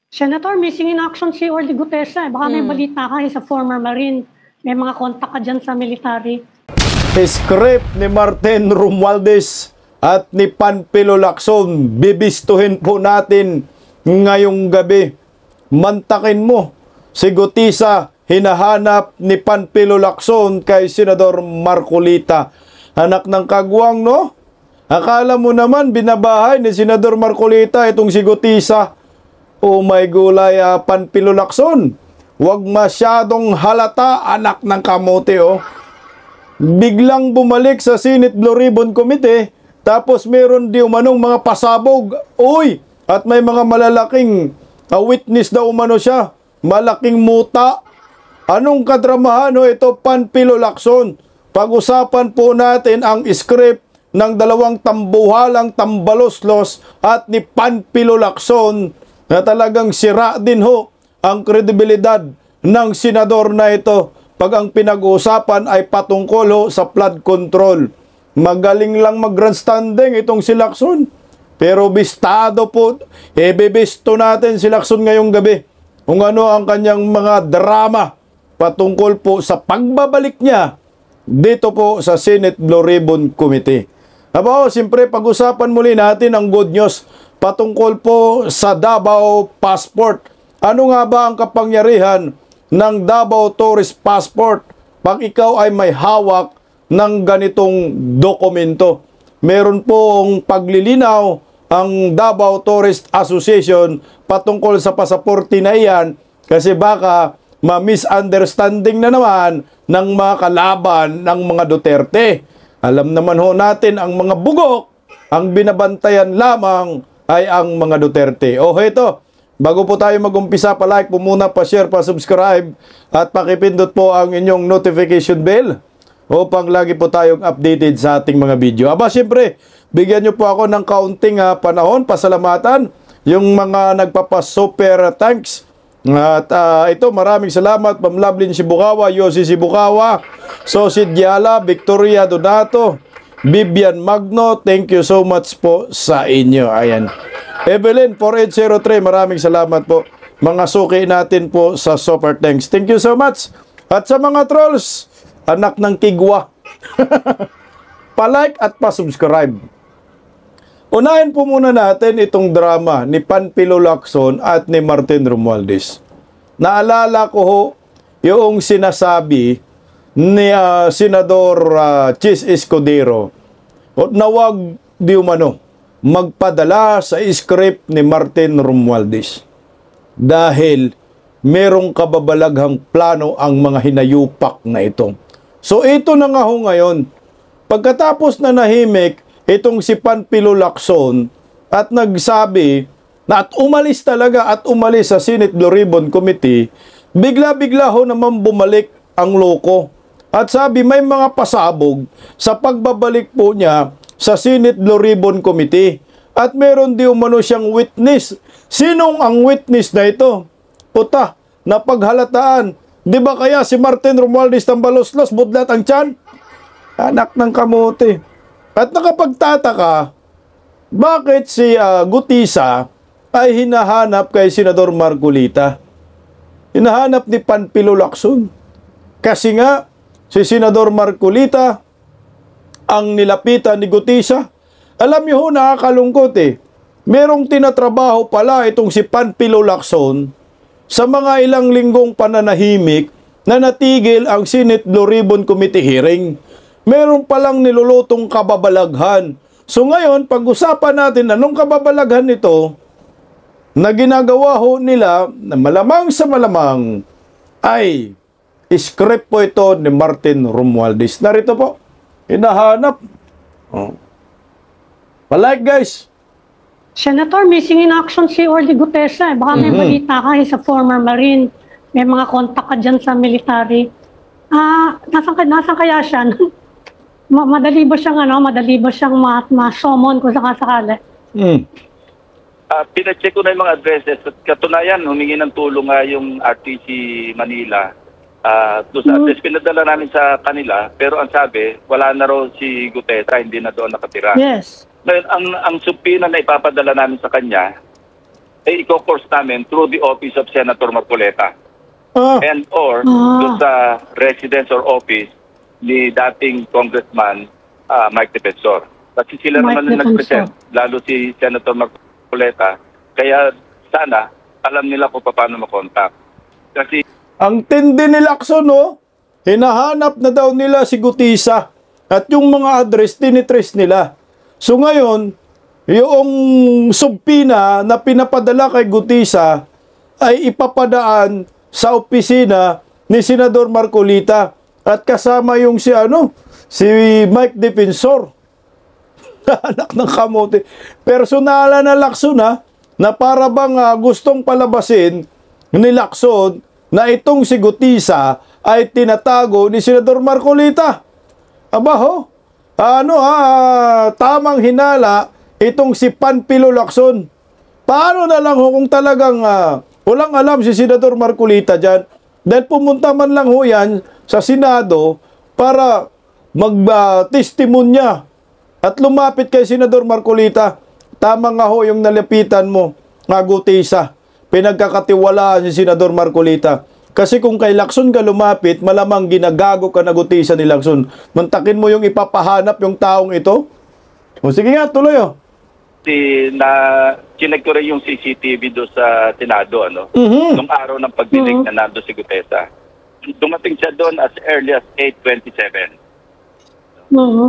Senator, missing in action si Orly Gutesa. Baka may balita ka sa former Marine. May mga kontak ka dyan sa military. Script ni Martin Romualdez at ni Panfilo Lacson, bibistuhin po natin ngayong gabi. Mantakin mo, si Gutesa hinahanap ni Panfilo Lacson kay Senador Marcolita. Anak ng kagwang, no? Akala mo naman binabahay ni Senador Marcolita itong si Gutesa. Oh my gulay, Panfilo Lacson. Huwag masyadong halata, anak ng kamote, oh. Biglang bumalik sa Senate Blue Ribbon Committee, tapos meron di umanong mga pasabog. Uy! At may mga malalaking witness daw umano siya. Malaking muta. Anong kadramahan, ito, Panfilo Lacson? Pag-usapan po natin ang script ng dalawang tambuhalang tambaloslos at ni Panfilo Lacson na talagang sira din ang kredibilidad ng senador na ito pag ang pinag-uusapan ay patungkol sa flood control. Magaling lang mag-grandstanding itong si Lacson. Pero bistado po, bebesto natin si Lacson ngayong gabi kung ano ang kanyang mga drama patungkol po sa pagbabalik niya dito po sa Senate Blue Ribbon Committee. Siyempre, pag-usapan muli natin ang good news patungkol po sa Davao Passport. Ano nga ba ang kapangyarihan ng Davao Tourist Passport pag ikaw ay may hawak ng ganitong dokumento? Meron pong paglilinaw ang Davao Tourist Association patungkol sa pasaporte na iyan kasi baka ma-misunderstanding na naman ng mga kalaban ng mga Duterte. Alam naman natin ang mga bugok, ang binabantayan lamang ay ang mga Duterte. Ito, bago po tayo mag-umpisa, pa-like po muna, pa-share, pa-subscribe, at pakipindot po ang inyong notification bell upang lagi po tayong updated sa ating mga video. Siyempre, bigyan nyo po ako ng kaunting panahon, pasalamatan, yung mga nagpapa-super thanks. At ito, maraming salamat, Ma'am Lovelyn Sibukawa, Yossi Sibukawa, Sosid Yala, Victoria Donato, Vivian Magno, thank you so much po sa inyo. Ayan. Evelyn 4803, maraming salamat po. Mga suki natin po sa super thanks. Thank you so much. At sa mga trolls, anak ng kigwa, pa-like at pa-subscribe. Unahin po muna natin itong drama ni Panfilo Lacson at ni Martin Romualdez. Naalala ko yung sinasabi ni Senador Chis Escudero na wag di umano magpadala sa script ni Martin Romualdez dahil merong kababalaghang plano ang mga hinayupak na ito. So ito na nga ngayon, pagkatapos na nahimik itong si Panfilo Lacson at nagsabi na at umalis sa Senate Blue Ribbon Committee, bigla-bigla naman bumalik ang loko. At sabi may mga pasabog sa pagbabalik po niya sa Senate Blue Ribbon Committee. At meron di umano siyang witness. Sinong ang witness na ito? Puta, napaghalataan. Di ba kaya si Martin Romualdez tambaloslos, budlat ang tiyan? Anak ng kamote. At nakapagtataka, bakit si Gutesa ay hinahanap kay Senador Marcolita? Hinahanap ni Panfilo Lacson. Kasi nga, si Senador Marcolita ang nilapitan ni Gutesa. Alam niyo nakakalungkot merong tinatrabaho pala itong si Panfilo Lacson sa mga ilang linggong pananahimik na natigil ang Senate Blue Ribbon Committee hearing. Meron palang nilulutong kababalaghan. So ngayon, pag-usapan natin anong kababalaghan nito na ginagawa nila na malamang sa malamang ay script po ito ni Martin Romualdez. Narito po, hinahanap. Pa-like guys. Senator, missing in action si Orly Gutesa. Baka may balita ka sa former Marine. May mga kontak ka dyan sa military. Nasaan kaya siya? Madali ba siyang ma-summon kung sakasakali? Pina-check ko na yung mga addresses. At katunayan, humingi ng tulong nga yung RTC Manila. Doon sa address, pinadala namin sa kanila. Pero ang sabi, wala na raw si Gutesa, hindi na doon nakatira. Yes. Ngayon, ang subpina na ipapadala namin sa kanya, ay i-course namin through the office of Senator Marcoleta and or doon sa residence or office ni dating Congressman Mike Defensor. Kasi sila Mike naman ang Defensor. nag-present, lalo si Senator Marcoleta. Kaya sana alam nila kung paano makontak. Kasi Ang tindi ni Lacson, no? Hinahanap na daw nila si Gutisa. At yung mga address, tinitrace nila. So ngayon, yung subpina na pinapadala kay Gutisa ay ipapadaan sa opisina ni Senador Marcolita. At kasama yung si Mike Defensor. Anak ng kamote. Personala na Lacson, ha? Na para bang gustong palabasin ni Lacson na itong si Gutisa ay tinatago ni Senador Marcolita. Aba ho, tamang hinala itong si Panpilo Lacson. Paano na lang ho kung talagang walang alam si Senador Marcolita dyan? Dahil pumunta man lang ho yan sa Senado para mag-testimonya at lumapit kay Senador Marcolita. Tama nga ho yung nalapitan mo, Gutisa. Pinagkakatiwalaan si Senador Marcolita. Kasi kung kay Lacson ka lumapit, malamang ginagago ka na Gutisa ni Lacson. Mantakin mo yung ipapahanap yung taong ito. O sige nga, tuloy oh. chinek ko rin yung CCTV doon sa Senado, nung araw ng pagdinig na nando si Gutesa. Dumating siya doon as early as 8:27.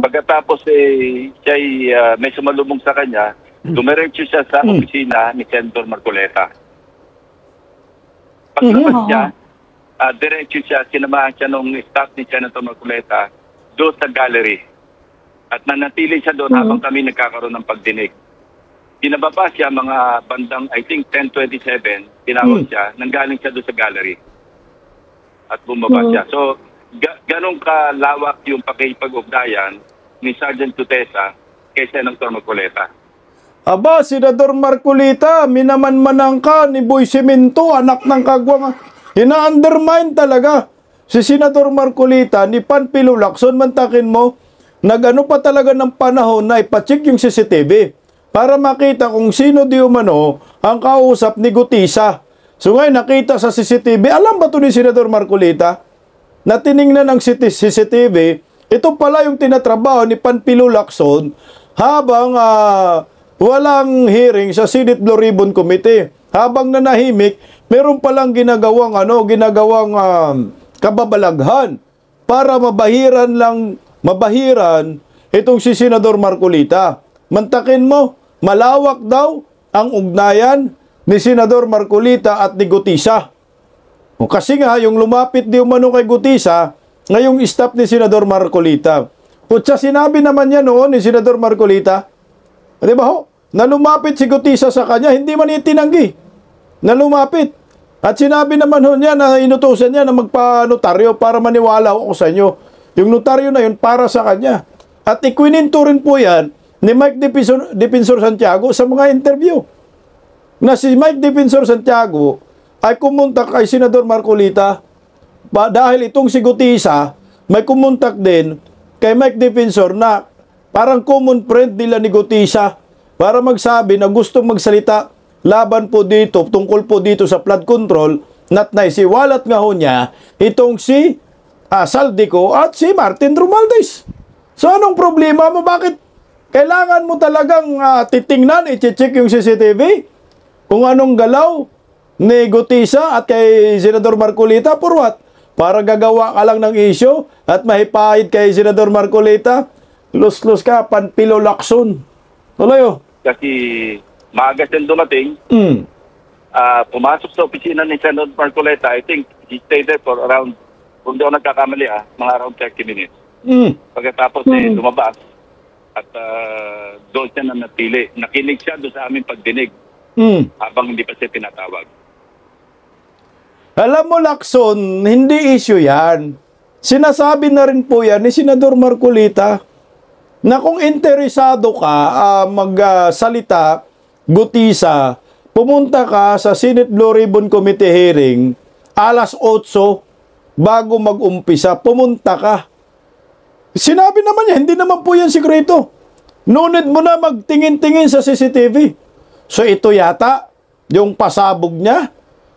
Pagkatapos siya may sumalubong sa kanya, dumiretso siya sa opisina ni Senator Marcoleta. Paglabas niya, diretso siya, sinamahan siya nung staff ni Senator Marcoleta doon sa gallery. At nanatili siya doon habang kami nagkakaroon ng pagdinig. Pinababa siya mga bandang, I think, 10:27, tinawag siya, nanggaling siya doon sa gallery. At bumaba siya. So, ganong kalawak yung pakikipag-ugnayan ni Sergeant Gutesa kay Senator Marcoleta. Aba, Senador Marcolita, minamanmanang ka ni Boy Cemento, anak ng kagwang. Ina-undermine talaga si Senador Marcolita ni Panpilo Lacson. Mantakin mo, nag-ano pa talaga ng panahon na ipacheck yung CCTV para makita kung sino di umano ang kausap ni Gutisa. So ngayon nakita sa CCTV, alam ba ito ni Senador Marcolita? Na tiningnan ng CCTV, ito pala yung tinatrabaho ni Panpilo Lacson habang walang hearing sa Senate Blue Ribbon Committee. Habang nanahimik, meron palang ginagawang kababalaghan para mabahiran itong si Senador Marcolita. Mantakin mo, malawak daw ang ugnayan ni Senador Marcolita at ni Gutisa. O kasi nga, yung lumapit di umano kay Gutisa, ngayong staff ni Senador Marcolita. Kutsa sinabi naman niya noon ni Senador Marcolita, di ba ho? Na lumapit si Gutisa sa kanya, hindi man itinanggi. Na lumapit. At sinabi naman ho niya na inutusan niya na magpa-notaryo para maniwala ako sa inyo. Yung notaryo na yun para sa kanya. At ikwininto rin po yan ni Mike Defensor Santiago sa mga interview. Na si Mike Defensor Santiago ay kumontak kay Senador Marcolita dahil itong si Gutisa may kumontak din kay Mike Defensor na parang common friend nila ni Gutisa para magsabi na gustong magsalita laban po dito, tungkol po dito sa flood control, not naisiwalat nga ho niya itong si Saldico at si Martin Romualdez. So anong problema mo? Bakit kailangan mo talagang titingnan, i-check yung CCTV? Kung anong galaw ni Gutisa at kay Senador Marcolita, for what? Para gagawa ka lang ng issue at mahipahid kay Senador Marcolita? Lus-lus ka, Panpilo Lacson. Tuloy oh. Kasi maaga siyang dumating, pumasok sa opisina ni Senator Marcoleta. I think he stayed there for around, kung di ako nagkakamali, mga around 30 minutes. Pagkatapos lumabas at doon siya na natili. Nakinig siya doon sa aming pagdinig habang hindi pa siya pinatawag. Alam mo, Lacson, hindi issue yan. Sinasabi na rin po yan ni Senador Marcolita na kung interesado ka magsalita, Gutisa, pumunta ka sa Senate Blue Ribbon Committee hearing alas 8 bago mag-umpisa, pumunta ka. Sinabi naman niya, hindi naman po yan sikreto. No need mo na magtingin-tingin sa CCTV. So ito yata yung pasabog niya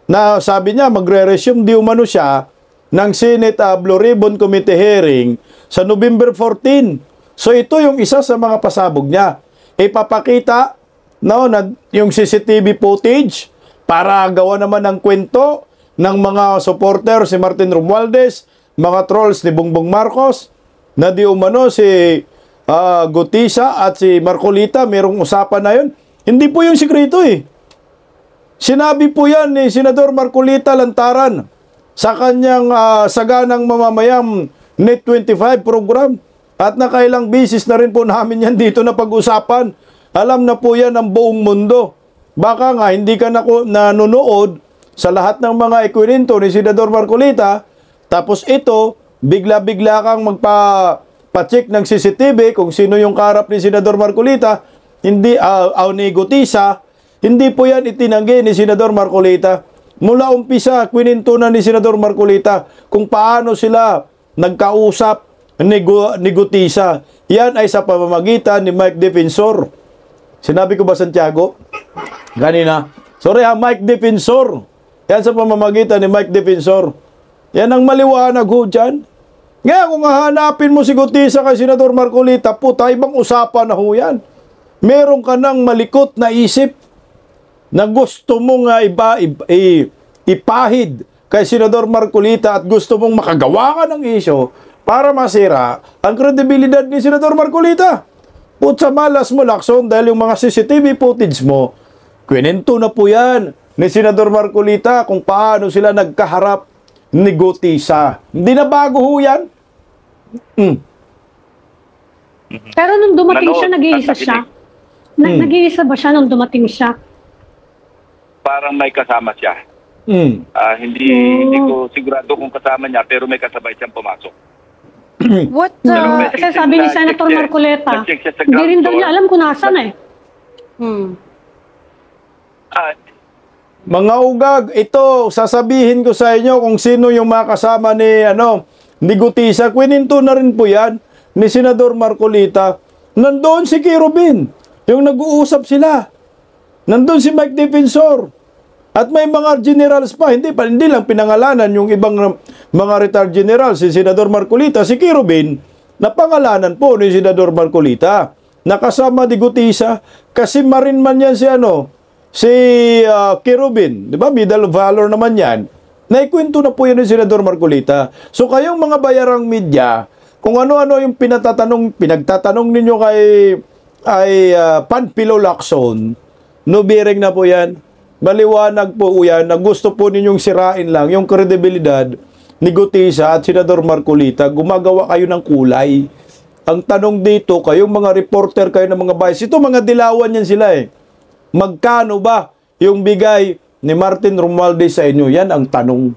na sabi niya magre-resume di umano siya ng Senate Blue Ribbon Committee hearing sa November 14. So ito yung isa sa mga pasabog niya. Ipapakita no, na yung CCTV footage para gawa naman ng kwento ng mga supporter si Martin Romualdez, mga trolls ni Bongbong Marcos, na di umano si Gutisa at si Marcolita, merong usapan na yun. Hindi po yung sikreto eh. Sinabi po yan ni Senador Marcolita Lantaran sa kanyang saganang mamamayang Net 25 program. At nakailang bisis na rin po namin yan dito na pag-usapan. Alam na po yan ng buong mundo. Baka nga hindi ka nanonood sa lahat ng mga ikwento ni Senador Marcolita, tapos ito, bigla-bigla kang magpa-check ng CCTV kung sino yung karap ni Senador Marcolita, hindi, ni Gutisa, hindi po yan itinanggi ni Senador Marcolita. Mula umpisa, kwininto na ni Senador Marcolita kung paano sila nagkausap ni Gutisa. Yan ay sa pamamagitan ni Mike Defensor. Sinabi ko ba Santiago? Ganina. Sorry Mike Defensor. Yan sa pamamagitan ni Mike Defensor. Yan ang maliwanag ho dyan. Ngayon kung hahanapin mo si Gutisa kay Senador Marcolita, puta, ibang usapan na ho yan. Meron ka ng malikot na isip na gusto mong ipahid kay Senador Marcolita at gusto mong makagawa ka ng isyo para masira ang kredibilidad ni Senador Marcolita. Putsa malas mo, Lacson, dahil yung mga CCTV footage mo, kwento na po yan ni Senador Marcolita kung paano sila nagkaharap ni Gutisa. Hindi na bago ho yan. Pero nung dumating siya, nag-iisa siya. Nag-iisa ba siya nung dumating siya? Parang may kasama siya. Hindi ko sigurado kung kasama niya, pero may kasabay siyang pumasok. What Kasi sabi ni Senator Marcoleta, hindi rin daw niya alam kung nasan eh. Mga ugag, ito, sasabihin ko sa inyo kung sino yung mga kasama ni Gutisa. Kwininto na rin po yan ni Senador Marcolita. Nandoon si Kirubin, yung nag-uusap sila. Nandoon si Mike Defensor. At may mga generals pa, hindi lang pinangalanan yung ibang mga retired generals, si Senador Marcolita, si Kirubin, na pangalanan po ni Senador Marcolita. Nakasama ni Gutisa, kasi marin man yan si Kirubin, di ba? Medal of Valor naman yan. Naikwento na po yan ni Senador Marcolita. So kayong mga bayarang media, kung ano-ano yung pinagtatanong ninyo kay Panfilo Lacson, no bearing na po yan. Maliwanag po yan na gusto po ninyong sirain lang yung kredibilidad ni Gutisa at Senador Marcolita. Gumagawa kayo ng kulay. Ang tanong dito, kayong mga reporter kayo ng mga bias, ito mga dilawan yan sila eh. Magkano ba yung bigay ni Martin Romualdez sa inyo? Yan ang tanong.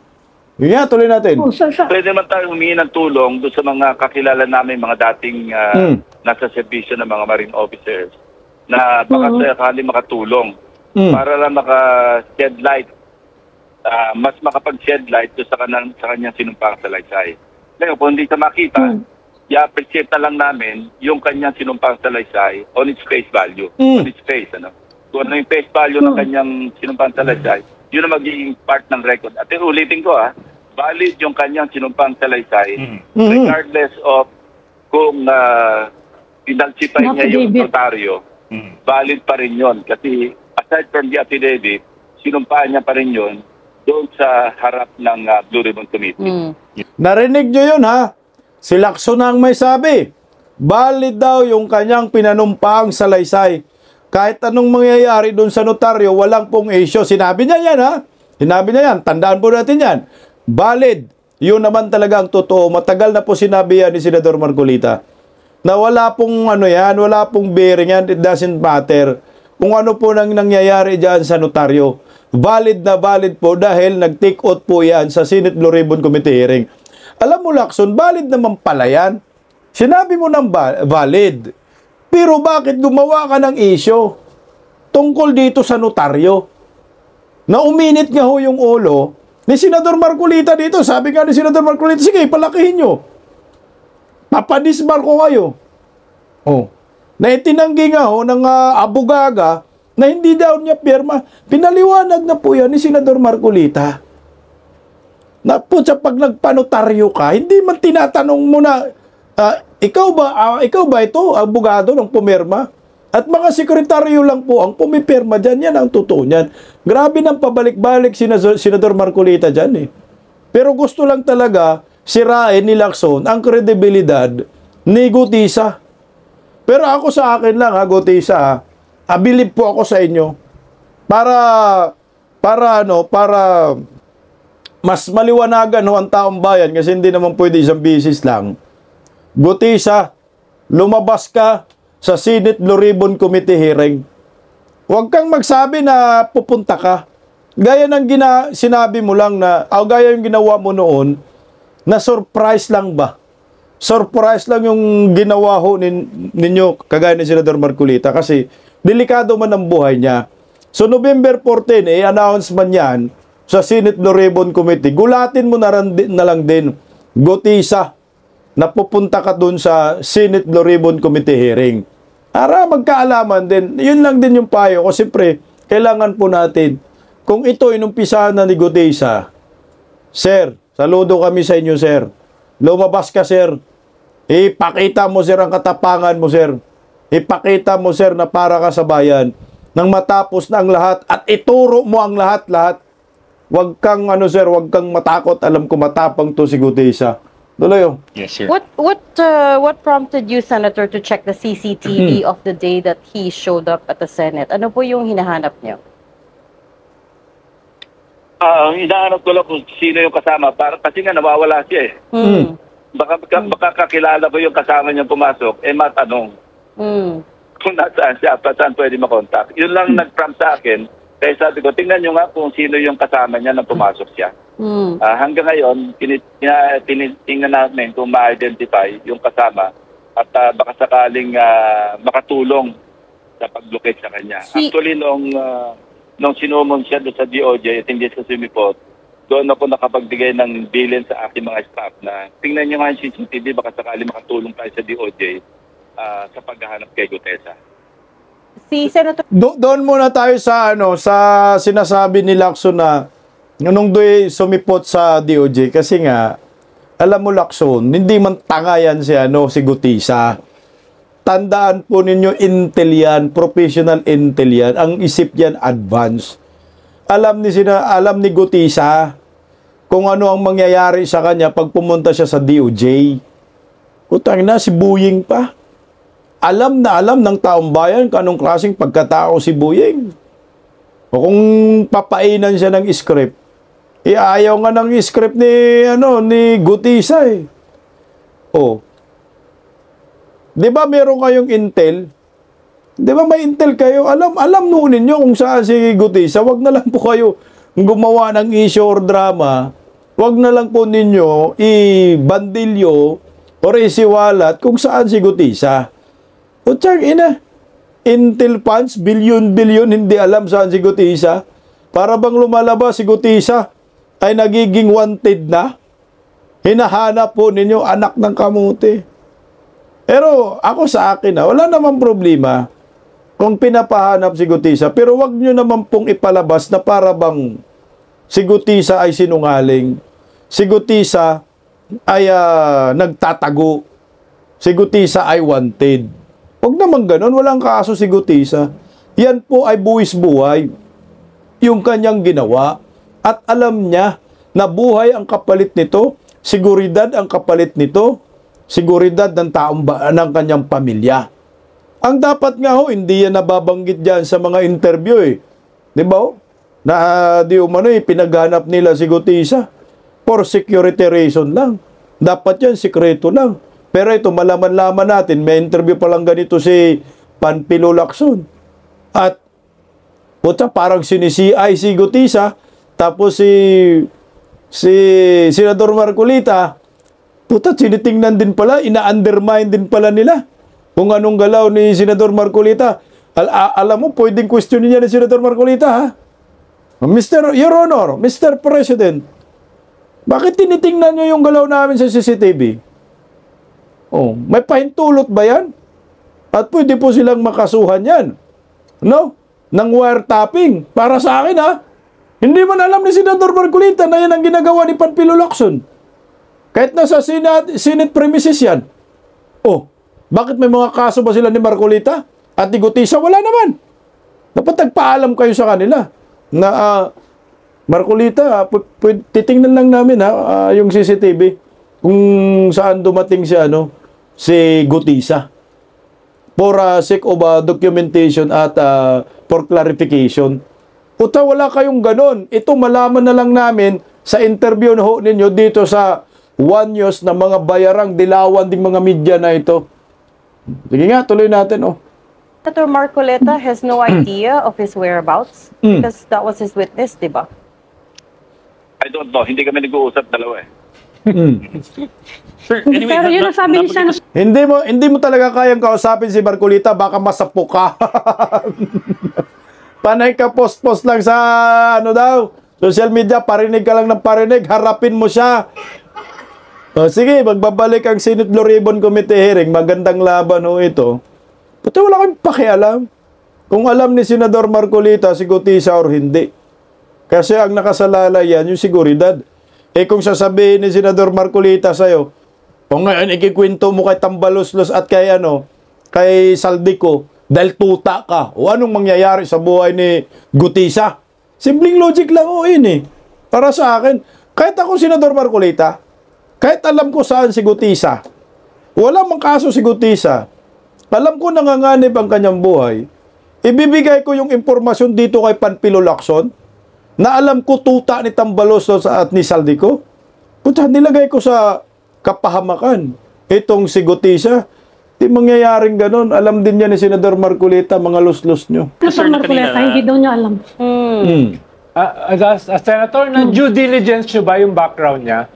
Yun nga, tuloy natin. Pwede naman tayo humingi ng tulong doon sa mga kakilala namin, mga dating nasa servisyo ng mga marine officers na baka sakali makatulong para lang maka-shed light, mas makapag-shed light doon sa kanyang sinumpang salaysay. Ngayon, kung hindi ka makita, i-appreciate na lang namin yung kanyang sinumpang salaysay on its face value. On its face, Kung ano yung face value ng kanyang sinumpang salaysay, yun ang magiging part ng record. At ulitin ko, valid yung kanyang sinumpang salaysay regardless of kung pinalsipay niya yung notaryo, valid pa rin yun. Kasi aside from the affidavit, sinumpaan niya pa rin yun doon sa harap ng Blue Ribbon Committee. Narinig nyo yun ha? Si Lacson ang may sabi. Valid daw yung kanyang pinanumpaang salaysay. Kahit anong mangyayari doon sa notaryo, walang pong issue. Sinabi niya yan ha? Sinabi niya yan. Tandaan po natin yan. Valid. Yun naman talaga ang totoo. Matagal na po sinabi yan ni Senador Marcolita. Na wala pong wala pong bearing yan. It doesn't matter. Kung ano po nang nangyayari dyan sa notaryo. Valid na valid po dahil nag-take out po yan sa Senate Blue Ribbon Committee hearing. Alam mo Lacson, valid naman pala yan. Sinabi mo ng valid. Pero bakit gumawa ka ng issue tungkol dito sa notaryo? Na uminit nga ho yung ulo ni Senador Marcolita dito. Sabi nga ni Senador Marcolita, sige, palakihin nyo. Papadisbar ko kayo. Na itinanggi nga ho ng abugaga na hindi daw niya pirma. Pinaliwanag na po yan ni Senador Marcolita. Na po sa pag nagpanotaryo ka, hindi man tinatanong mo na, ikaw ba ito, abogado ng pumirma? At mga sekretaryo lang po ang pumipirma dyan. Yan ang totoo niyan. Grabe nang pabalik-balik Senador Marcolita dyan eh. Pero gusto lang talaga sirain ni Lacson ang kredibilidad ni Gutisa. Pero ako sa akin lang Gutisa, abilib po ako sa inyo para mas maliwanagan ang taong bayan kasi hindi naman pwede isang bisis lang. Gutisa, lumabas ka sa Senate Blue Ribbon Committee hearing. Huwag kang magsabi na pupunta ka. Gaya ng sinabi mo lang na, gaya yung ginawa mo noon, na surprise lang ba? Surprise lang yung ginawa ho ninyo, kagaya ni Senador Marcolita, kasi delikado man ang buhay niya. So November 14, announce man yan sa Senate Blue Ribbon Committee, gulatin mo na lang din, Gutisa, na pupunta ka dun sa Senate Blue Ribbon Committee hearing. Para magkaalaman din. Yun lang din yung payo. O siyempre, kailangan po natin. Kung ito inumpisahan na ni Gutisa, Sir, saludo kami sa inyo, Sir. Lumabas ka, Sir. Ipakita mo, Sir, ang katapangan mo, Sir. Ipakita mo, Sir, na para ka sa bayan. Nang matapos na ang lahat at ituro mo ang lahat-lahat. Huwag kang, Sir, huwag kang matakot. Alam ko matapang to si Gutisa. Tuloy. Yes, sir. What prompted you, Senator, to check the CCTV of the day that he showed up at the Senate? Ano po yung hinahanap niyo? Ang inaanap ko lang kung sino yung kasama. Kasi nga nawawala siya eh. Baka kakilala ko yung kasama niya pumasok, matanong kung nasaan siya, saan pwede makontak. Yun lang nag-prompt sa akin. Kaya sabi ko, tingnan nyo nga kung sino yung kasama niya nang pumasok siya. Hanggang ngayon, tinitingnan namin kung ma-identify yung kasama at baka sakaling makatulong sa pag-locate sa kanya. Actually, nung sinumon siya doon sa DOJ at hindi sa sumipot, doon ako nakapagbigay ng bilin sa aking mga staff na tingnan nyo nga yung CCTV, baka sakaling makatulong tayo sa DOJ sa paghahanap kay Gutesa. Si Senator... Doon muna tayo sa sa sinasabi ni Lacson na nung do'y sumipot sa DOJ kasi nga alam mo Lacson, hindi man tanga yan si Gutisa. Tandaan po ninyo, intel yan, professional intel yan, ang isip yan advance. Alam ni Gutisa kung ano ang mangyayari sa kanya pag pumunta siya sa DOJ. Utang na si Buying pa. Alam na alam ng taong bayan kung anong klaseng pagkatao si Buying. O kung papainan siya ng script, ayaw nga ng script ni Gutisa eh. Oh. 'Di ba meron kayong intel? 'Di ba may intel kayo? Alam noon ninyo kung saan si Gutisa. Wag na lang po kayo gumawa ng issue or drama. Wag na lang po ninyo i-bandilyo or isiwalat kung saan si Gutisa. Utsang ina, intel funds, bilyon-bilyon, hindi alam saan si Gutisa. Para bang lumalabas si Gutisa ay nagiging wanted na. Hinahanap po ninyo anak ng kamuti. Pero ako sa akin wala namang problema kung pinapahanap si Gutisa. Pero wag nyo naman pong ipalabas na para bang si Gutisa ay sinungaling. Si Gutisa ay nagtatago. Si Gutisa ay wanted. Huwag naman ganun, walang kaso si Gutisa. Yan po ay buwis buhay. Yung kanyang ginawa. At alam niya na buhay ang kapalit nito, seguridad ang kapalit nito, seguridad ng ng kanyang pamilya. Ang dapat nga hindi yan nababanggit dyan sa mga interview eh. Di ba? Na pinaghanap nila si Gutisa for security reason lang. Dapat yan, sikreto lang. Pero ito, malaman-laman natin, may interview pa lang ganito si Panfilo Lacson. At, parang sinisi-ay si Gutisa, tapos si Senador Marcolita, sinitingnan din pala, ina-undermine din pala nila kung anong galaw ni Senador Marcolita. Alam mo, pwedeng questionin niya ni Senador Marcolita, ha? Your Honor, Mr. President, bakit tinitingnan niyo yung galaw namin sa CCTV? May pahintulot ba yan? At pwede po silang makasuhan yan. No? ng wiretapping. Para sa akin, ha? Hindi man alam ni Senador Marcolita na yan ang ginagawa ni Panfilo Lacson. Kahit nasa Senate premises yan. Oh, bakit may mga kaso ba sila ni Marcolita? At ni Gutisa? Wala naman. Dapat nagpaalam kayo sa kanila na Marcolita, titingnan lang namin yung CCTV kung saan dumating si Gutisa for sake of documentation at for clarification. Puta, wala kayong ganon. Ito malaman na lang namin sa interview na ho ninyo dito sa One News na mga bayarang dilawan ding mga media na ito. Sige nga, tuloy natin. Senator Marcoleta has no idea of his whereabouts because that was his witness, di ba? I don't know. Hindi kami nag-uusap dalawa eh. Sir, anyway, Pero yun ang sabi ni Senator. Hindi mo talaga kayang kausapin si Marcolita, baka masapo ka. Panay ka post-post lang sa social media, parinig ka lang ng parinig, harapin mo siya. Sige, magbabalik ang Senate Blue Ribbon Committee hearing, magandang laban ito. Pati wala kang pakialam kung alam ni Senador Marcolita si Gutisa or hindi. Kasi ang nakasalalay yan, yung seguridad. Kung sasabihin ni Senador Marcolita sa'yo, o ngayon ikikwento mo kay Tambaloslos at kay Saldico, dahil tuta ka, o anong mangyayari sa buhay ni Gutisa? Simpleng logic lang yun Para sa akin, kahit ako Senador Marcolita, kahit alam ko saan si Gutisa, wala mang kaso si Gutisa, alam ko nanganganib ang kanyang buhay, ibibigay ko yung impormasyon dito kay Panfilo Lacson, na alam ko tuta ni Tambaloslos at ni Saldico. Puta, nilagay ko sa kapahamakan itong si Gutisa. Di mangyayaring ganun. Alam din niya ni Senador Marcolita, mga luslos nyo. Senator Marcoleta, hindi daw niya alam. As Senator, na-due diligence nyo ba yung background niya?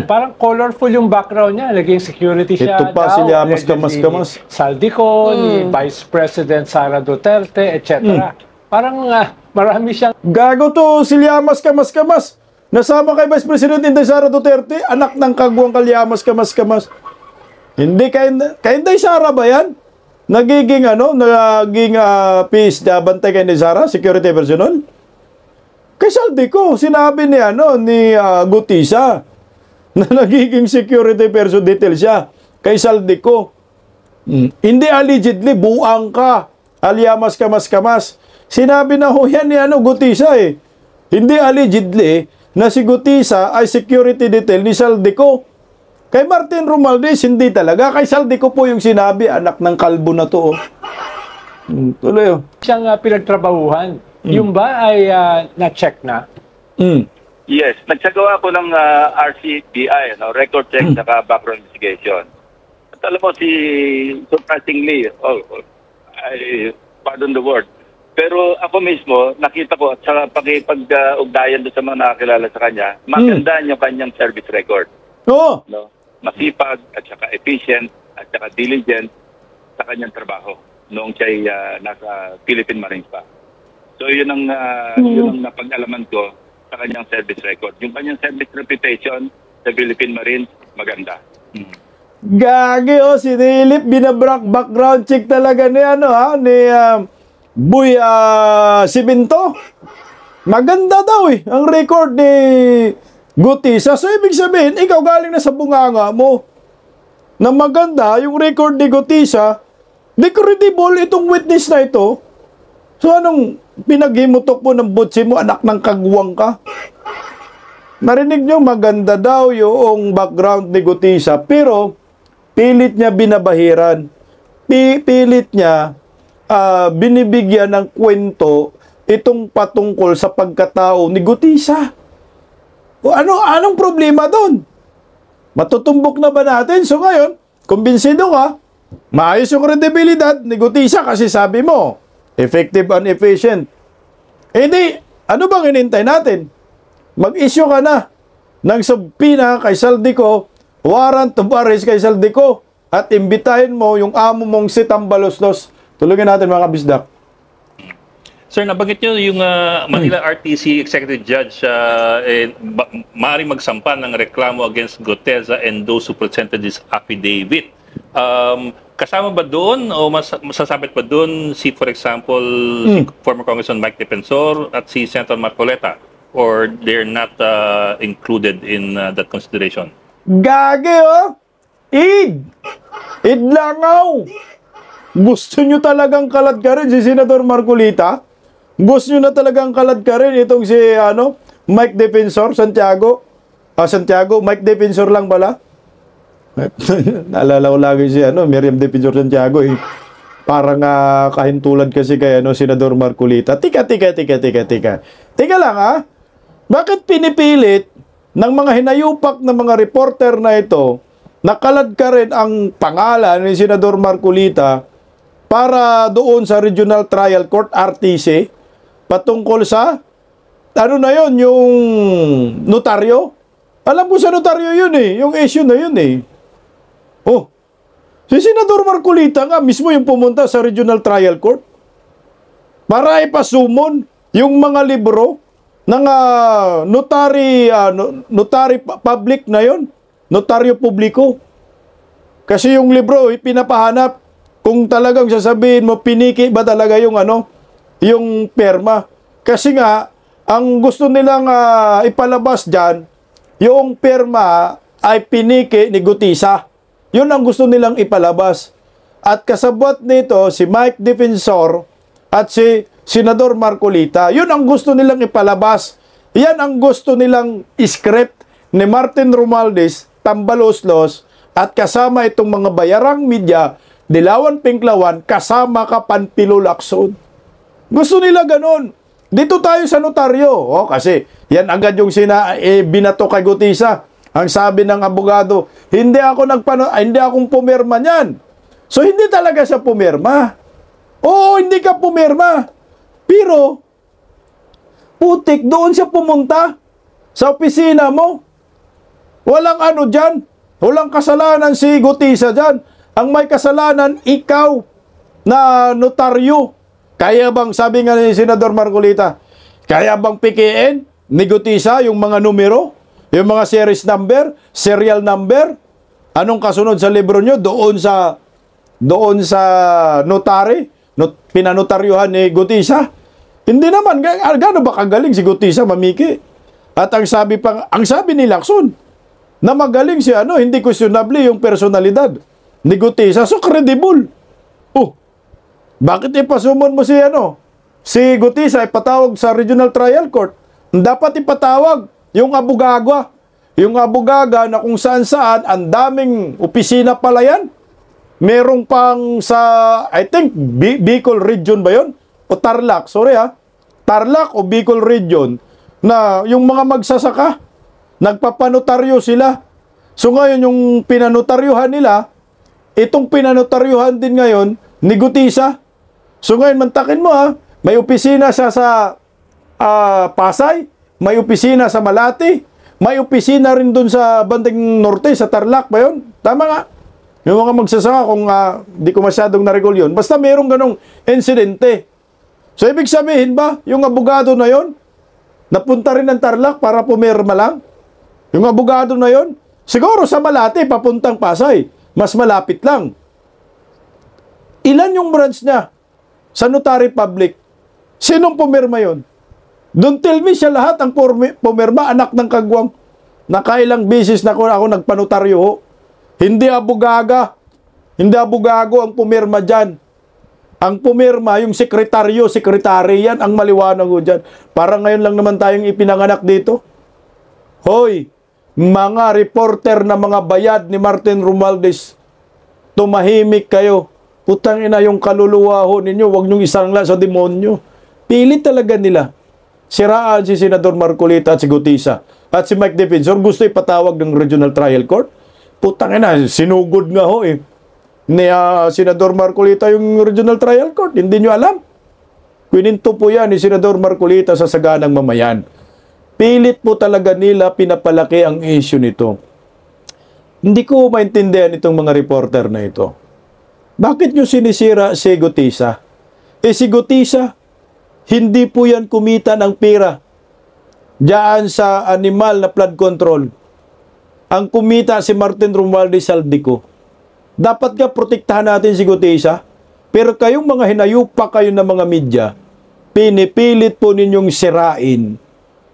Parang colorful yung background niya. Naging security siya. Ito pa, si Llamas Kamas-Kamas. Saldico, ni Vice President Sara Duterte, etc. Parang marami siyang... Gago to, si Llamas Kamas-Kamas. Nasama kay Vice President Inday Sara Duterte, anak ng kagwang Llamas Kamas-Kamas. Hindi kay Inday Sara ba yan? Nagiging peace na bantay kay Inday Sara, security personnel? Kay Saldico, sinabi ni Gutisa na nagiging security person detail siya kay Saldico. Hindi allegedly, buang ka, Llamas Kamas-Kamas. Sinabi na yan ni Gutisa Hindi allegedly na si Gutisa ay security detail ni Saldico. Kay Martin Romualdez, hindi talaga. Kay Saldico po yung sinabi, anak ng kalbo na to. Tuloy. Siyang pinagtrabahuhan. Yung ba ay na-check na? Yes, nagsagawa ko ng RCBI, record check saka background investigation. At alam mo, surprisingly, pardon the word, pero ako mismo, nakita ko, at sa pakipag-ugnayan doon sa mga nakakilala sa kanya, maganda yung kanyang service record. Oo. Masipag, at saka efficient, at saka diligent sa kanyang trabaho noong siya'y nasa Philippine Marines pa. So yun ang napag-alaman ko sa kanyang service record. Yung kanyang service reputation sa Philippine Marines, maganda. Gagi si Nilip, background check talaga ni ni Boy Siminto. Maganda daw ang record ni Gutisa. So ibig sabihin, ikaw galing na sa bunganga mo na maganda yung record ni Gutisa, decredible itong witness na ito. So anong pinaghimutok mo ng butsi mo, anak ng kagwang ka? Narinig nyo, maganda daw yung background ni Gutisa, pero pilit niya binabahiran. Pilit niya binibigyan ng kwento itong patungkol sa pagkatao ni Gutisa. O anong problema doon? Matutumbok na ba natin? So ngayon, kumbinsido ka, maayos yung kredibilidad ni Gutisa kasi sabi mo, effective and efficient. Hindi, ano bang hinintay natin? Mag-issue ka na ng subpoena kay Saldico, warrant of arrest kay Saldico, at imbitahin mo yung amo mong si Tambaloslos. Tulungan natin mga kabisdak. Sir, nabanggit nyo yung Manila RTC Executive Judge maaaring magsampa ng reklamo against Gutesa and those who presented this affidavit. kasama ba doon o masasabit ba doon si, for example, si former Congressman Mike Defensor at si Senator Marcoleta? Or they're not included in that consideration? Gagi, oh! Id! Idlangaw! Gusto nyo talagang kalad ka rin si Senador Marcolita? Gusto nyo na talagang kalad ka rin itong si, Mike Defensor, Santiago? Santiago, Mike Defensor lang pala? Naalala ko lagi si Miriam Defensor Santiago eh. Parang kahintulad kasi kay Senador Marcolita. Tika lang Bakit pinipilit ng mga hinayupak ng mga reporter na ito nakalad ka rin ang pangalan ni Senador Marcolita para doon sa Regional Trial Court RTC patungkol sa yung notaryo? Alam ko sa notaryo yun yung issue na yun Oh, si Senador Marcolita nga mismo yung pumunta sa Regional Trial Court para ipasumon yung mga libro ng notary public na yon, notaryo publiko. Kasi yung libro pinapahanap kung talagang sasabihin mo piniki ba talaga yung yung perma. Kasi nga ang gusto nilang ipalabas diyan, yung perma ay piniki ni Gutisa. Yun ang gusto nilang ipalabas. At kasabot nito si Mike Defensor at si Senador Marcolita. Yun ang gusto nilang ipalabas. Yan ang gusto nilang script ni Martin Romualdez, Tambaloslos, at kasama itong mga bayarang media, Dilawan Pinklawan, kasama ka Panpilo Lacson. Gusto nila ganun. Dito tayo sa notaryo. Kasi yan agad yung binato kay Gutisa. Ang sabi ng abogado, hindi akong pumirma niyan. So, hindi talaga siya pumirma. Oo, hindi ka pumirma. Pero, putik, doon siya pumunta sa opisina mo. Walang dyan. Walang kasalanan si Gutisa dyan. Ang may kasalanan, ikaw na notaryo. Kaya bang, sabi nga ni Senador Marcolita, kaya bang pikiin ni Gutisa yung mga numero? Yung mga series number, serial number, anong kasunod sa libro nyo doon sa notary, pinanotaryuhan ni Gutisa? Hindi naman, gaano ba kagaling si Gutisa mamiki? At ang sabi ni Lacson, na magaling si hindi questionable yung personalidad ni Gutisa, so credible. Bakit ipasumon mo si Gutisa ipatawag sa Regional Trial Court? Dapat ipatawag yung abogaga na kung saan ang daming opisina pala yan. Merong pang sa, I think, Bicol Region ba yun? O Tarlac, Tarlac o Bicol Region, na yung mga magsasaka, nagpapanotaryo sila. So ngayon, yung pinanotaryuhan nila, itong pinanotaryuhan din ngayon ni Gutisa. So ngayon, mantakin mo may opisina siya sa Pasay, may opisina sa Malati, may opisina rin dun sa bandang norte, sa Tarlac ba yun? Tama nga. Yung mga magsasaka, kung di ko masyadong na-recall yun, basta mayroong ganong insidente. So, ibig sabihin ba, yung abogado na yon napunta rin ng Tarlac para pumirma lang? Yung abogado na yon siguro sa Malati, papuntang Pasay. Mas malapit lang. Ilan yung branch niya sa notary public? Sinong pumirma yon? Don't tell me siya lahat ang pumirma, anak ng kagwang. Nakailang beses na ako nagpanotaryo. Hindi abogaga. Hindi abogago ang pumirma dyan. Ang pumirma, yung sekretary yan, ang maliwanag ko dyan. Parang ngayon lang naman tayong ipinanganak dito. Hoy, mga reporter na mga bayad ni Martin Romualdez, tumahimik kayo. Putang ina yung kaluluwa ho ninyo, huwag nyong isangla sa demonyo. Pilit talaga nila. Siraan si Senador Marcolita at si Gutisa. At si Mike Defensor gusto ipatawag ng Regional Trial Court. Putang ina, sinugod nga ho ni Senador Marcolita yung Regional Trial Court. Hindi nyo alam. Pininto po yan ni Senador Marcolita sa saganang mamayan. Pilit po talaga nila pinapalaki ang issue nito. Hindi ko maintindihan itong mga reporter na ito. Bakit nyo sinisira si Gutisa? Si Gutisa, hindi po yan kumita ng pera diyan sa animal na flood control. Ang kumita si Martin Romualdez Saldico. Dapat nga protektahan natin si Gutesa. Pero kayong mga hinayupa kayo ng mga media, pinipilit po ninyong sirain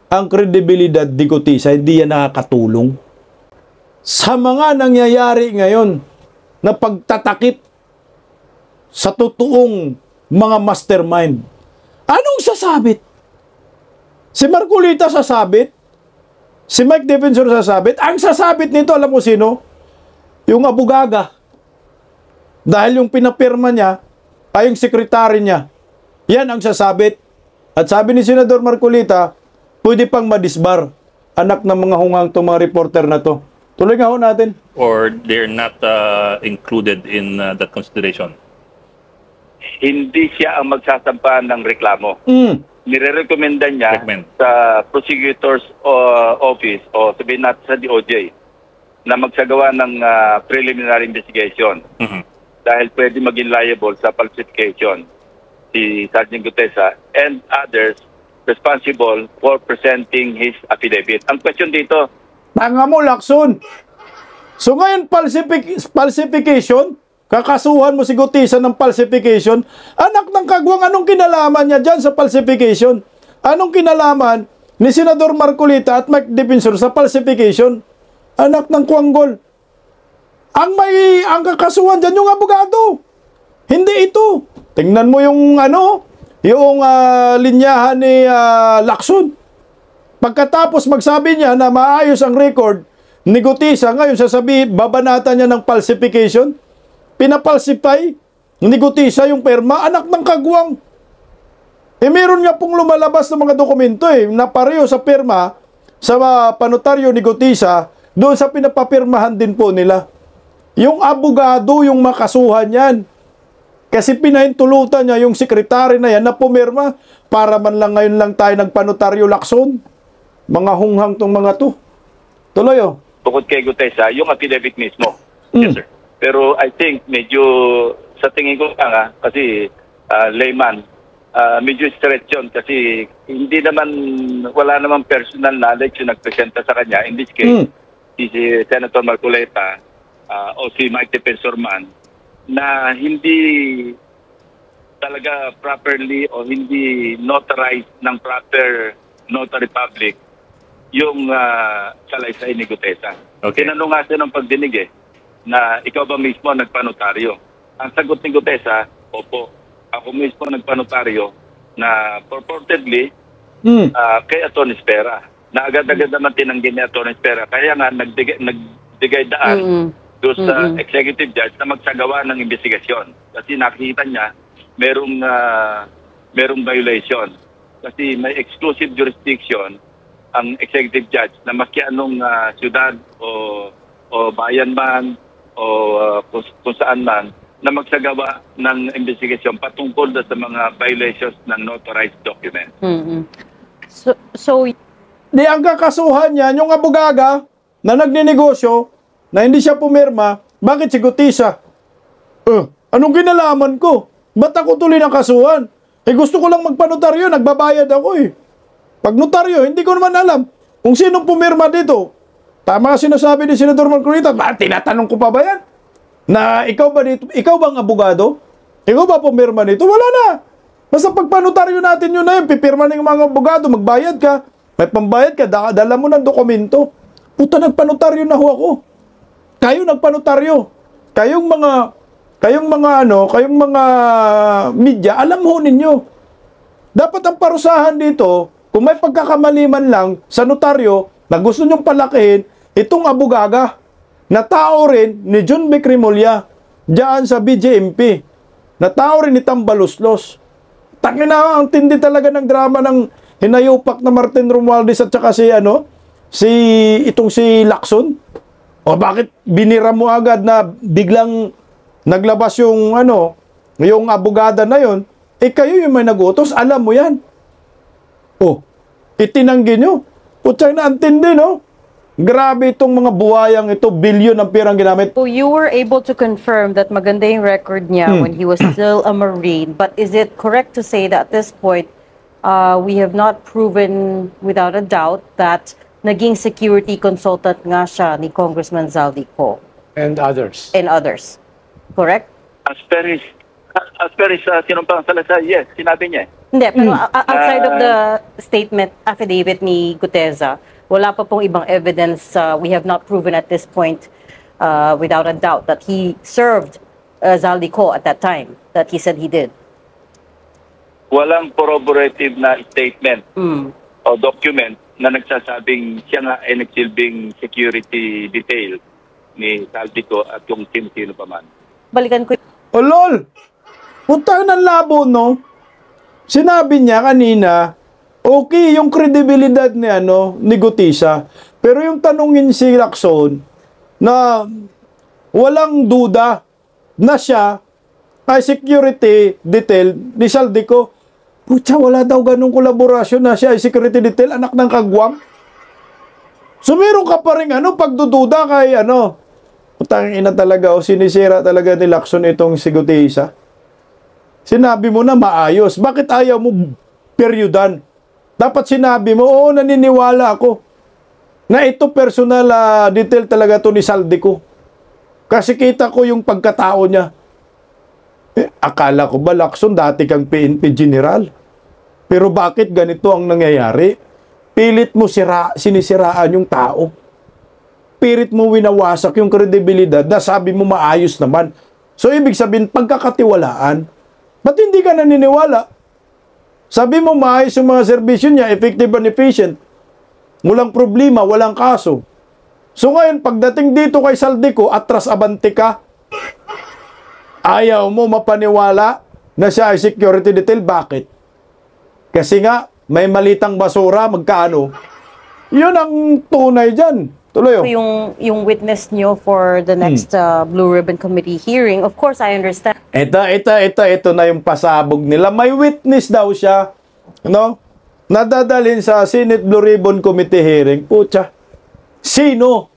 ang kredibilidad ni Gutesa. Hindi yan nakakatulong. Sa mga nangyayari ngayon na pagtatakip sa totoong mga mastermind, anong sasabit? Si Marcolita sasabit? Si Mike Defensor sasabit? Ang sasabit nito, alam mo sino? Yung abugaga. Dahil yung pinapirma niya ay yung sekretary niya. Yan ang sasabit. At sabi ni Senador Marcolita, pwede pang madisbar. Anak ng mga hungang itong mga reporter na to. Tuloy nga ho natin. Or they're not included in that consideration? Hindi siya ang magsasampa ng reklamo. Nire-recommenda niya Recommend. sa prosecutor's office o sabihin natin sa DOJ na magsagawa ng preliminary investigation. Dahil pwede maging liable sa falsification si Sergeant Gutesa and others responsible for presenting his affidavit. Ang question dito, Tanga mo, Lacson. So ngayon, falsification, kakasuhan mo si Gutesa ng falsification. Anak ng kagwang, anong kinalaman niya dyan sa falsification? Anong kinalaman ni Senador Marcolita at Mike Defensor sa falsification? Anak ng kuwanggol. Ang kakasuhan dyan yung abogado. Hindi ito. Tingnan mo yung yung linyahan ni Lacson. Pagkatapos magsabi niya na maayos ang record ni Gutesa, ngayon sasabihin, babanatan niya ng falsification. Pinapalsify ni Gutesa yung perma. Anak ng kagwang. Meron nga pong lumalabas ng mga dokumento na pareho sa perma sa panotaryo ni Gutesa, doon sa pinapapirmahan din po nila. Yung abogado, yung makasuhan yan. Kasi pinahintulutan niya yung sekretary na yan na pumirma para man lang ngayon lang tayo nagpanotaryo, Lacson. Mga hunghang tong mga to. Tuloy bukod kay Gutesa, yung affidavit mismo. Yes, sir. Pero I think medyo, sa tingin ko lang kasi layman, medyo stretch yun kasi hindi naman, wala naman personal knowledge yung nagpresenta sa kanya. In this case, si Senator Marcolita o si Mike Defensor man, na hindi talaga properly o hindi notarized ng proper notary public yung salaysay ni Gutesa. Okay. Tinanong nga siya ng pagdinig na ikaw ba mismo nagpanotaryo? Ang sagot ni Gutesa, opo, ako mismo nagpanotaryo na purportedly kay Atty. Spera. Na agad-agad naman tinanggi ni Atty. Spera. Kaya nga nagdigay daan doon sa executive judge na magsagawa ng investigasyon. Kasi nakikita niya merong violation. Kasi may exclusive jurisdiction ang executive judge na maski anong syudad o bayan man o kung saan man na magsagawa ng investigasyon patungkol sa mga violations ng notarized document. So Di ang kakasuhan niya, yung abogaga na nagninegosyo, na hindi siya pumirma, bakit si Gutesa? Anong kinalaman ko? Ba't ako tuloy ng kasuhan? Gusto ko lang magpanotaryo, nagbabayad ako Pag notaryo, hindi ko naman alam kung sinong pumirma dito. Tama sinasabi ni Senador Marcolita, tinatanong ko pa ba yan? Na ikaw ba dito? Ikaw bang abogado? Ikaw ba pumirma dito? Wala na. Basta pag panotaryo natin yun na yun, pipirma ng mga abogado, magbayad ka. May pambayad ka, dala mo ng dokumento. Puta, nagpanotaryo na ho ako. Kayo nagpanotaryo. Kayong mga media, alam ho ninyo. Dapat ang parusahan dito, kung may pagkakamaliman lang sa notaryo na gusto nyong palakihin, itong abugaga na tao rin ni John B. Crimolia diyan sa BJMP. Na tao rin ni Tambaluslos. Tangina, ang tindi talaga ng drama ng hinayupak na Martin Romualdez at saka si Lacson. O bakit binira mo agad na biglang naglabas yung abogada na yon? Kayo yung may nagutos, alam mo yan. Itinanggi nyo. Putsay na antindi, no? Grabe itong mga buhayang ito, bilyon ang pirang ginamit. So you were able to confirm that maganda yung record niya when he was still a Marine. But is it correct to say that at this point, we have not proven without a doubt that naging security consultant nga siya ni Congressman Zaldico And others. and others? correct? As per his sinumpang Salazar, yes, sinabi niya. Hindi, pero outside of the statement, affidavit ni Guteza, wala pa pong ibang evidence. We have not proven at this point, without a doubt, that he served Zaldico at that time, that he said he did. Walang corroborative na statement Mm. o document na nagsasabing siya nga ay nagsilbing security detail ni Saldico at kung sino pa man. Balikan ko O lol! Puta ng labo, no? Sinabi niya kanina, okay yung credibilidad ni Gutisa. Pero yung tanungin si Lacson na walang duda na siya ay security detail ni Saldico. Pucha, wala daw ganung kolaborasyon na siya ay security detail, anak ng kagwang. So meron ka pa rin pagdududa kay Putang ina talaga sinisira talaga ni Lacson itong si Gutisa. Sinabi mo na maayos. Bakit ayaw mo peryodan? Dapat sinabi mo, oo, naniniwala ako na ito personal detail talaga to ni Saldico. Kasi kita ko yung pagkatao niya. Akala ko ba, Lacson, dati kang PNP General? Pero bakit ganito ang nangyayari? Pilit mo sinisiraan yung tao. Pilit mo winawasak yung kredibilidad na sabi mo maayos naman. So, ibig sabihin, pagkakatiwalaan. Ba't hindi ka naniniwala? Sabi mo maayos yung mga serbisyo niya, effective and efficient. Walang problema, walang kaso. So, ngayon, pagdating dito kay Saldico, atras abante ka, ayaw mo mapaniwala na siya ay security detail. Bakit? Kasi nga, may malitang basura, magkano? Yun ang tunay dyan. Tuloy. yung witness nyo for the next Blue Ribbon Committee hearing. Of course, I understand. Ito na yung pasabog nila. May witness daw siya, nadadalhin sa Senate Blue Ribbon Committee hearing. Pucha, sino?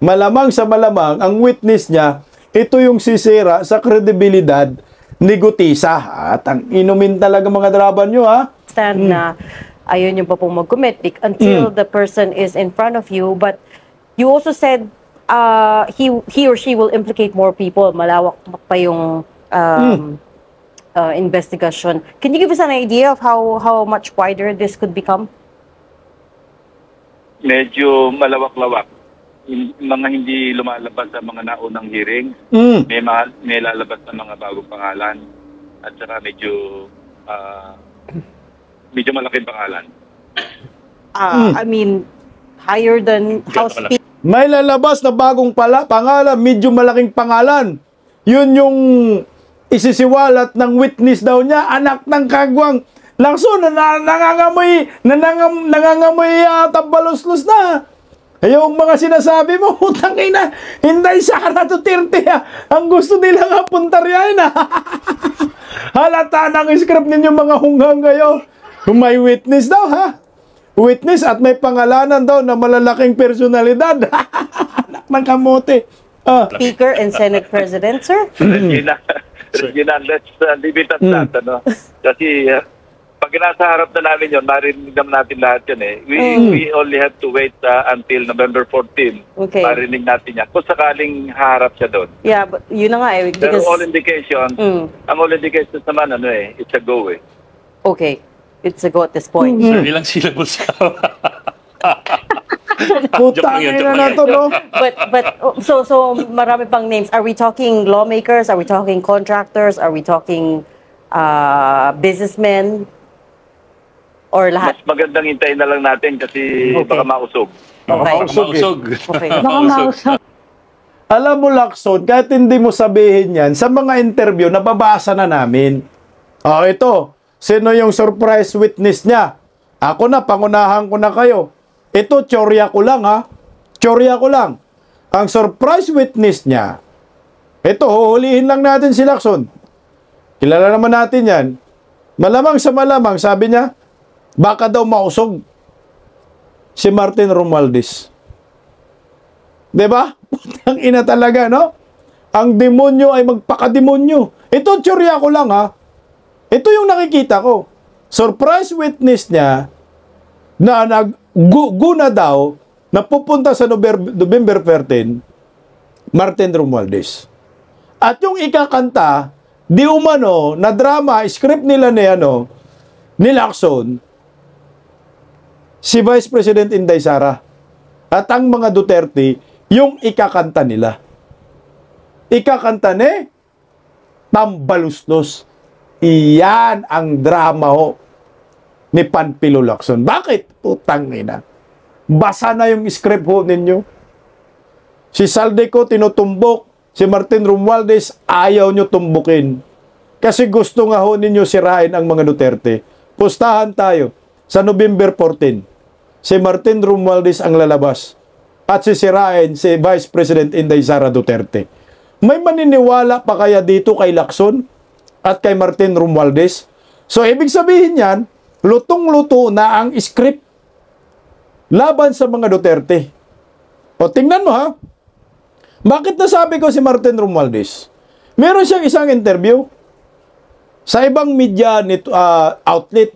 Malamang sa malamang, ang witness niya, ito yung sisira sa kredibilidad ni Gutisa. At ang inumin talaga mga draban nyo, ha? Understand na ayun yung pa pong mag-commit until the person is in front of you. But you also said he or she will implicate more people. Malawak pa yung investigation. Can you give us an idea of how much wider this could become? Medyo malawak-lawak. Mga hindi lumalabas sa mga naunang hearing. May lalabas na mga bagong pangalan. At saka medyo malaking pangalan. I mean, higher than House Speaker. May lalabas na bagong pangalan, medyo malaking pangalan. Yun yung isisiwalat ng witness daw niya, anak ng kagwang. Lacson, nangangamoy tabalos-los na. Yung mga sinasabi mo, utang ina, hindi Sara Duterte ang gusto nila nga puntaryahin Halata ng script ninyo mga hunggang kayo. May witness daw Witness at may pangalanan daw na malalaking personalidad. Anak ng kamote. Speaker and Senate President, sir? Regina, let's leave it at that. Kasi pag nasa harap na namin yun, marinig naman natin lahat yun We only have to wait until November 14. Okay. Marinig natin yan. Kung sakaling haharap siya doon. Yeah, but yun na nga Pero because... all indications, ang all indications naman, it's a go Okay. It's a go at this point. Sir, ilang syllables ka? Putang ina na to, no? But so marami pang names. Are we talking lawmakers? Are we talking contractors? Are we talking businessmen? Or lahat? Mas magandang hintayin na lang natin kasi baka mausog. Okay. Mausog. Okay. Baka mausap. Alam mo, Lacson, kahit hindi mo sabihin yan, sa mga interview, nababasa na namin. Ito, sino yung surprise witness niya? Ako na, pangunahan ko na kayo. Ito, tsorya ko lang, Tsorya ko lang. Ang surprise witness niya, ito, huhulihin lang natin si Lacson. Kilala naman natin yan. Malamang sa malamang, sabi niya, baka daw mausog si Martin Romualdez. Diba? Putang ina talaga, no? Ang demonyo ay magpakademonyo. Ito, tsorya ko lang, Ito yung nakikita ko. Surprise witness niya na guna daw na pupunta sa November 13, Martin Romualdez. At yung ikakanta, di umano, na drama, script nila ni Lacson, si Vice President Inday Sara. At ang mga Duterte, yung ikakanta nila. Ikakanta ni Tambaluslos. Iyan ang drama ho ni Panfilo Lacson. Bakit? Putang ina. Basa na yung script ho ninyo. Si Saldico tinutumbok. Si Martin Romualdez ayaw nyo tumbukin. Kasi gusto nga ho ninyo sirain ang mga Duterte. Pustahan tayo sa November 14. Si Martin Romualdez ang lalabas. At sisirain si Vice President Inday Sara Duterte. May maniniwala pa kaya dito kay Lacson at kay Martin Romualdez? So, ibig sabihin yan, lutong-luto na ang script laban sa mga Duterte. O, tingnan mo ha. Bakit nasabi ko si Martin Romualdez? Meron siyang isang interview sa ibang media outlet.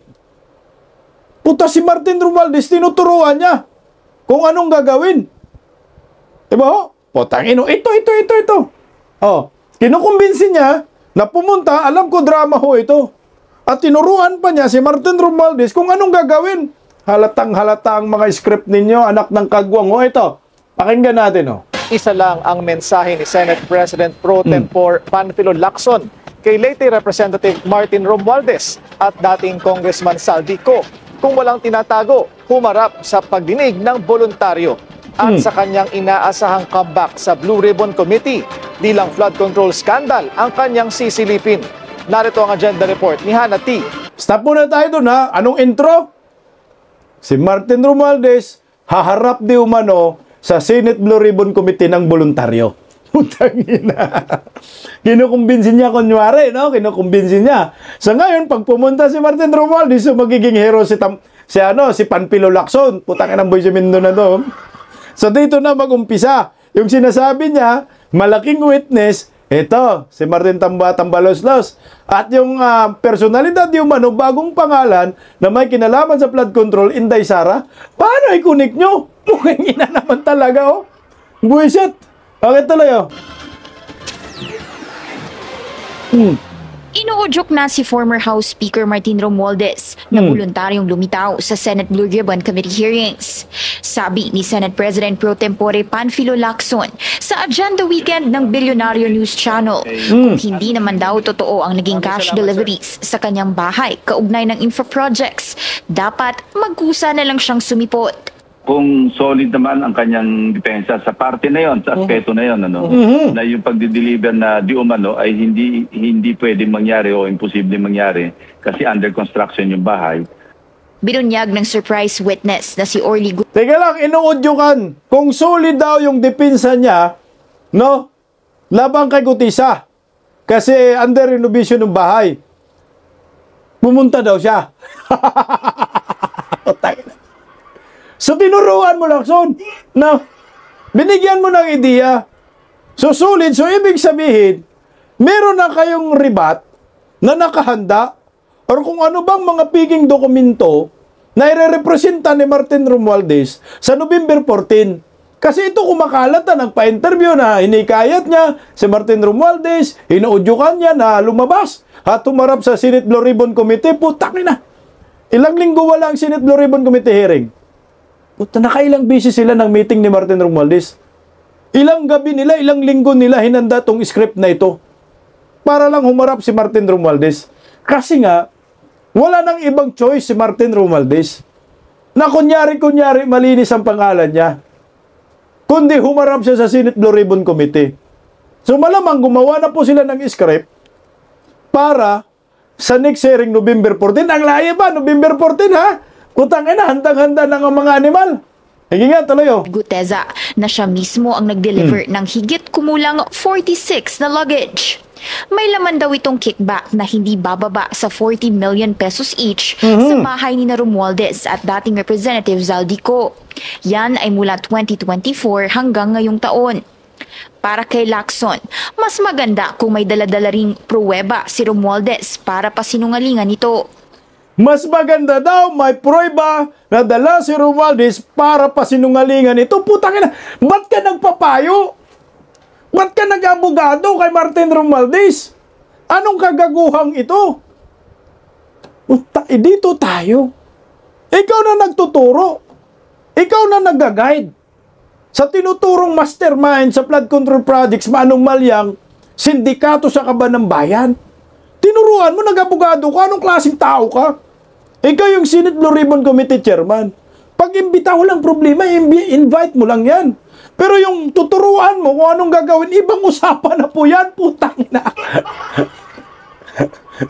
Puta, si Martin Romualdez, tinuturuan niya kung anong gagawin. Diba ho? Putang ino, ito. Oh, kinukumbinsi niya na pumunta, alam ko drama ho ito. At tinuruan pa niya si Martin Romualdez kung anong gagawin. Halatang-halata ang mga script ninyo, anak ng kagwang. O ito, pakinggan natin o. Isa lang ang mensahe ni Senate President Pro Tempore Panfilo Lacson kay late Representative Martin Romualdez at dating Congressman Saldico kung walang tinatago, humarap sa pagdinig ng voluntaryo at sa kanyang inaasahang comeback sa Blue Ribbon Committee. Di lang flood control scandal ang kanyang sisilipin. Narito ang agenda report ni Hannah T. Stop muna tayo dun ha. Anong intro? Si Martin Romualdez haharap di umano sa Senate Blue Ribbon Committee ng voluntaryo. Putangina. Kinukumbinsin niya kunwari, no? Kinukumbinsin niya. Sa ngayon, pag pumunta si Martin Romualdez, so magiging hero si Panfilo Lacson. Putangina ng boy si Mindo na to. So dito na mag-umpisa. Yung sinasabi niya, malaking witness, ito, si Martin Tambaloslos. At yung personalidad yung bagong pangalan na may kinalaman sa flood control, Inday Sara, paano i-connect nyo? Mukhang ina naman talaga, oh. Buisit. Okay, tuloy, oh. Inuudyok na si former House Speaker Martin Romualdez na voluntaryong lumitaw sa Senate Blue Ribbon Committee hearings. Sabi ni Senate President Pro Tempore Panfilo Lacson sa Agenda Weekend ng Bilyonaryo News Channel kung hindi naman daw totoo ang naging cash deliveries sa kanyang bahay kaugnay ng infra projects, dapat magkusa na lang siyang sumipot. Kung solid naman ang kanyang depensa sa parte na yon, sa aspeto na yon, na yung pagdi-deliver na di umano ay hindi pwedeng mangyari o imposible mangyari kasi under construction yung bahay. Binunyag ng surprise witness na si Orly Teka lang, inuudyukan. Kung solid daw yung depensa niya, no? Labang kay Gutisa. Kasi under renovation ng bahay. Pumunta daw siya. So, tinuruan mo, Lacson. No? Binigyan mo ng ideya. So, sulit. So, ibig sabihin, meron na kayong ribat na nakahanda or kung ano bang mga piging dokumento na irerepresenta ni Martin Romualdez sa November 14. Kasi ito kumakalat na nagpa-interview na hinikayat niya si Martin Romualdez, inuudyukan niya na lumabas at tumarap sa Senate Blue Ribbon Committee. Putak na. Ilang linggo wala ang Senate Blue Ribbon Committee hearing. Puta, nakailang busy sila ng meeting ni Martin Romualdez. Ilang gabi nila, ilang linggo nila hinanda tong script na ito para lang humarap si Martin Romualdez. Kasi nga, wala nang ibang choice si Martin Romualdez na kunyari malinis ang pangalan niya. Kundi humarap siya sa Senate Blue Ribbon Committee. So malamang gumawa na po sila ng script para sa next hearing November 14. Ang layo ba? November 14 ha? Putang ina, handang-handa ng mga animal. Sige nga, tuloy oh. Guteza na siya mismo ang nag-deliver ng higit kumulang 46 na luggage. May laman daw itong kickback na hindi bababa sa 40 million pesos each sa bahay ni Romualdez at dating Representative Zaldico. Yan ay mula 2024 hanggang ngayong taon. Para kay Lacson, mas maganda kung may daladala ring pruweba si Romualdez para pasinungalingan ito. Mas maganda daw may pruweba na dala si Romualdez para pasinungalingan ito. Putang ina, ba't ka nagpapayo? Ba't ka nag-abogado kay Martin Romualdez? Anong kagaguhang ito? Dito tayo. Ikaw na nagtuturo. Ikaw na nag-guide. Sa tinuturong mastermind sa flood control projects, Manong Malyang, sindikato sa Kaban ng Bayan. Tinuruan mo, nag-abogado ka, anong klaseng tao ka? Ikaw yung Senate Blue Ribbon Committee Chairman. Pag imbita, walang problema, invite mo lang yan. Pero yung tuturuan mo kung anong gagawin, ibang usapan na po yan, putang ina.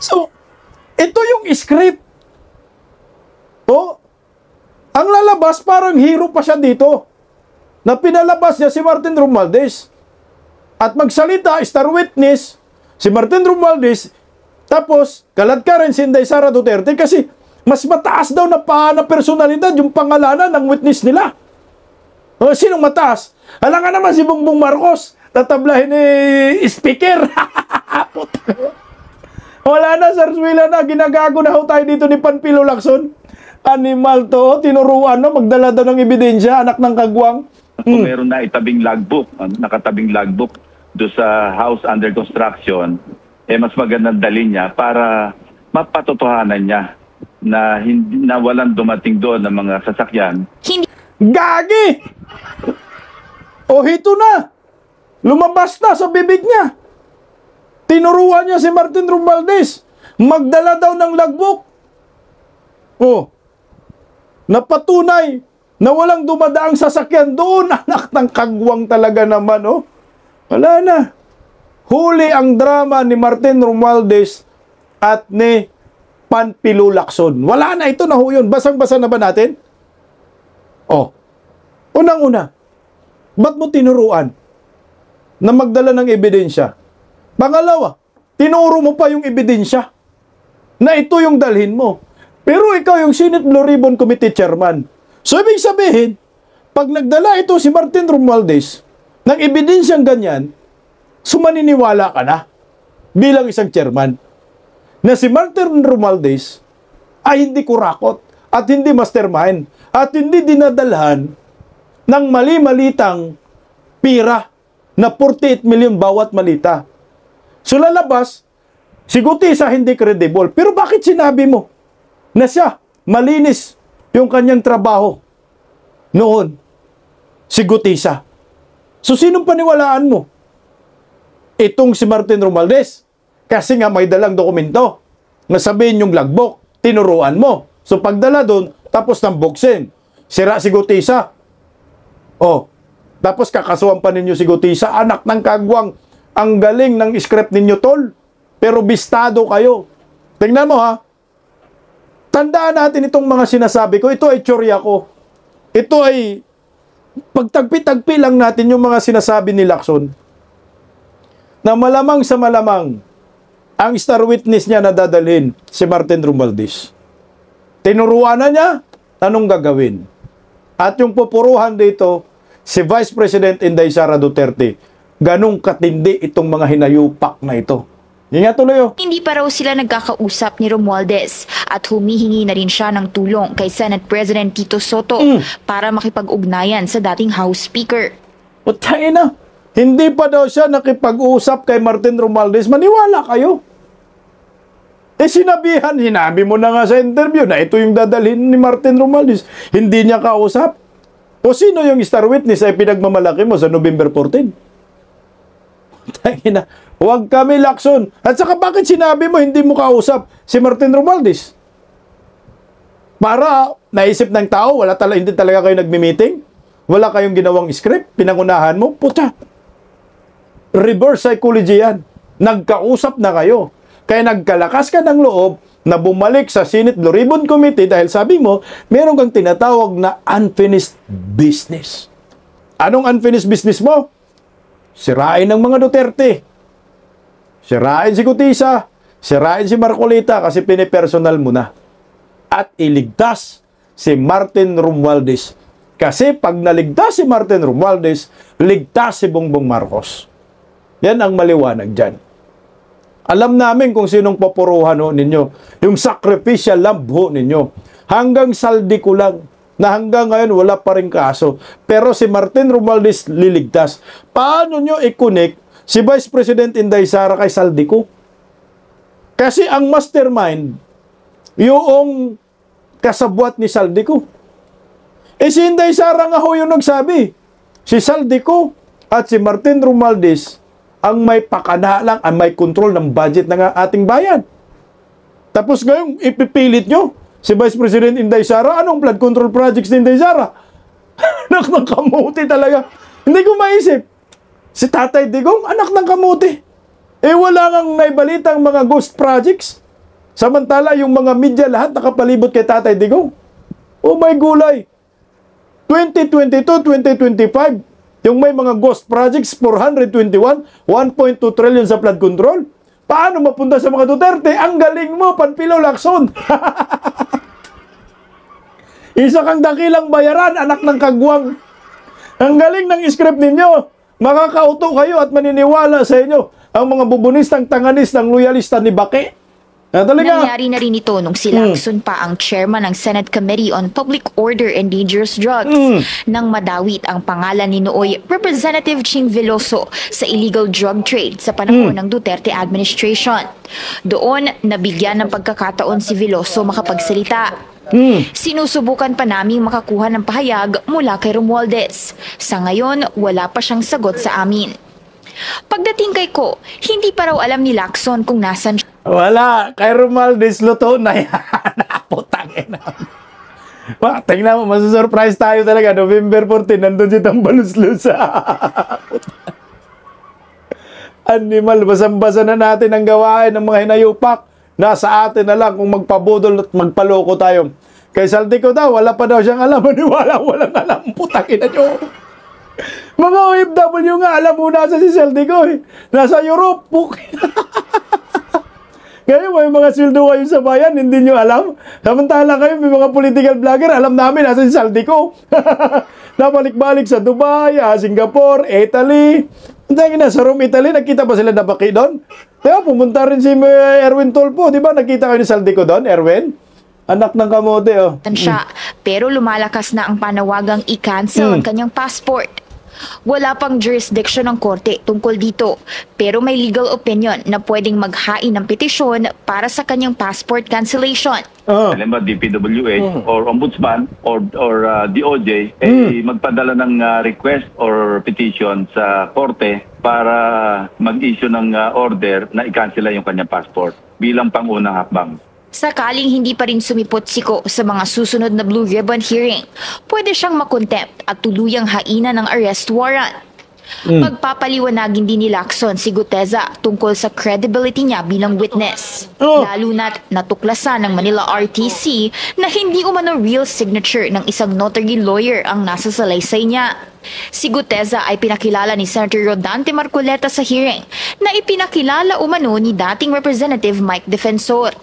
So, ito yung script. Ang lalabas, parang hero pa siya dito. Na pinalabas niya si Martin Romualdez. At magsalita, star witness, si Martin Romualdez, tapos, kalat ka rin si Inday Sara Duterte kasi mas mataas daw na personalidad yung pangalanan ng witness nila. Sinong mataas? Alam ka naman si Bongbong Marcos, tatablahin ni speaker. Wala na, Sir Swila na, ginagago na ho tayo dito ni Panfilo Lacson. Animal to, tinuruan na, magdala daw ng ebidensya, anak ng kagwang. Kung meron na itabing logbook, nakatabing logbook do sa house under construction, mas magandang dalhin niya para mapatotohanan niya na hindi na walang dumating doon ng mga sasakyan. Gagi! Hito na! Lumabas na sa bibig niya. Tinuruan niya si Martin Romualdez. Magdala daw ng logbook. Napatunay na walang dumadaang sasakyan doon. Anak ng kagwang talaga naman, Wala na. Huli ang drama ni Martin Romualdez at ni Panfilo Lacson. Wala na, ito na ho yun. Basang-basa na ba natin? Unang-una, ba't mo tinuruan na magdala ng ebidensya? Pangalawa, tinuro mo pa yung ebidensya na ito yung dalhin mo. Pero ikaw yung Senate Blue Ribbon Committee Chairman. So, ibig sabihin, pag nagdala ito si Martin Romualdez ng ebidensyang ganyan, sumaniniwala ka na bilang isang chairman na si Martin Romualdez ay hindi kurakot at hindi mastermind at hindi dinadalhan ng mali-malitang pira na 48 million bawat malita. So lalabas, si Gutesa hindi credible. Pero bakit sinabi mo na siya malinis yung kanyang trabaho noon? Si Gutesa. So sinong paniwalaan mo? Itong si Martin Romualdez. Kasi nga may dalang dokumento. Nasabihin yung logbook, tinuruan mo. So pagdala doon, tapos ng boxing. Sira si Gutesa. Tapos kakasuhan pa ninyo si Gutesa. Anak ng kagwang. Ang galing ng script ninyo, tol. Pero bistado kayo. Tingnan mo, ha. Tandaan natin itong mga sinasabi ko. Ito ay tsorya ko. Ito ay pagtagpi-tagpi lang natin yung mga sinasabi ni Lacson. Na malamang sa malamang ang star witness niya na dadalhin si Martin Romualdez. Tinuruan na niya, anong gagawin? At yung pupuruhan dito, si Vice President Inday Sara Duterte. Ganong katindi itong mga hinayupak na ito. Hindi nga tuloy, Hindi pa raw sila nagkakausap ni Romualdez at humihingi na rin siya ng tulong kay Senate President Tito Soto para makipag-ugnayan sa dating House Speaker. Putay na. Hindi pa daw siya nakipag-usap kay Martin Romualdez. Maniwala kayo. Sinabi mo na nga sa interview na ito yung dadalhin ni Martin Romualdez. Hindi niya kausap. O sino yung star witness ay pinagmamalaki mo sa November 14? Tangina, huwag kami Lacson. At saka bakit sinabi mo hindi mo kausap si Martin Romualdez? Para naisip ng tao, hindi talaga kayo nagmi-meeting? Wala kayong ginawang script? Pinangunahan mo? Puta! Reverse psychology yan. Nagkausap na kayo. Kaya nagkalakas ka ng loob na bumalik sa Senate Blue Ribbon Committee dahil sabi mo, meron kang tinatawag na unfinished business. Anong unfinished business mo? Sirain ng mga Duterte. Sirain si Gutesa. Sirain si Marcolita kasi pinipersonal mo na. At iligtas si Martin Romualdez. Kasi pag naligtas si Martin Romualdez, ligtas si Bongbong Marcos. Yan ang maliwanag dyan. Alam namin kung sinong papuruhan ninyo. Yung sacrificial lamb ninyo. Hanggang saldi ko lang. na hanggang ngayon wala pa rin kaso. Pero si Martin Romualdez liligtas. Paano nyo i-connect si Vice President Inday Sara kay Saldico? Kasi ang mastermind, yung kasabwat ni Saldico. Si Inday Sara nga ho yung nagsabi. Si Saldico at si Martin Romualdez ang may pakana lang, ang may control ng budget ng ating bayan. Tapos ngayon, ipipilit nyo si Vice President Inday Sara. Anong flood control projects ni Inday Sara? Anak ng kamuti talaga. Hindi ko maisip. Si Tatay Digong, anak ng kamuti. Wala ngang naibalitang mga ghost projects. Samantala, yung mga media lahat nakapalibot kay Tatay Digong. Oh my gulay. 2022, 2025, yung may mga ghost projects, 421, 1.2 trillion sa flood control. Paano mapunta sa mga Duterte? Ang galing mo, Panfilo Lacson. Isa kang dakilang bayaran, anak ng kagwang. Ang galing ng script ninyo. Makakauto kayo at maniniwala sa inyo ang mga bubunistang tanganistang loyalista ni Bake. Nangyari na rin ito nung si Lacson pa ang chairman ng Senate Committee on Public Order and Dangerous Drugs nang madawit ang pangalan ni nooy Representative Ching Veloso sa illegal drug trade sa panahon ng Duterte administration. Doon, nabigyan ng pagkakataon si Veloso makapagsalita. Sinusubukan pa naming makakuha ng pahayag mula kay Romualdez. Sa ngayon, wala pa siyang sagot sa amin. Pagdating kay Ko, hindi pa raw alam ni Lacson kung nasan siya. Wala. Kay Romualdez, luto na yan. Putang ina. Tingnan mo, masusurprise tayo talaga. November 14, nandun si Tambaluslusa. Animal, basang-basa na natin ang gawain ng mga hinayupak. Nasa atin na lang kung magpabudol at magpaloko tayo. Kay Saldico daw, wala pa daw siyang alam. Walang alam. Putang ina nyo. Mga OFW nga, alam mo nasa si Saldico eh. Nasa Europe. Ngayon, may mga sildo kayo sa bayan, hindi nyo alam. Samantala kayo, may mga political vlogger, alam namin nasa si Saldico. Nabalik-balik sa Dubai, Singapore, Italy. Na, sa Rome, Italy, nakita ba sila na Baki doon? Diba, pumunta rin si Erwin Tulfo. Diba, nakita kayo ni Saldico doon, Erwin? Anak ng kamote, oh. Siya, pero lumalakas na ang panawagang i-cancel ang kanyang passport. Wala pang jurisdiction ng korte tungkol dito, pero may legal opinion na pwedeng maghain ng petisyon para sa kanyang passport cancellation. Halimbawa, DPWH or Ombudsman or DOJ, magpadala ng request or petition sa korte para mag-issue ng order na i-cancel yung kanyang passport bilang pangunang hakbang. Sakaling hindi pa rin sumipot si Ko sa mga susunod na Blue Ribbon hearing, pwede siyang makontempt at tuluyang hainan ng arrest warrant. Pagpapaliwanagin din ni Lacson si Guteza tungkol sa credibility niya bilang witness. Lalo na't natuklasan ng Manila RTC na hindi umano real signature ng isang notary lawyer ang nasa salaysay niya. Si Guteza ay pinakilala ni Senator Rodante Marcoleta sa hearing na ipinakilala umano ni dating Representative Mike Defensor.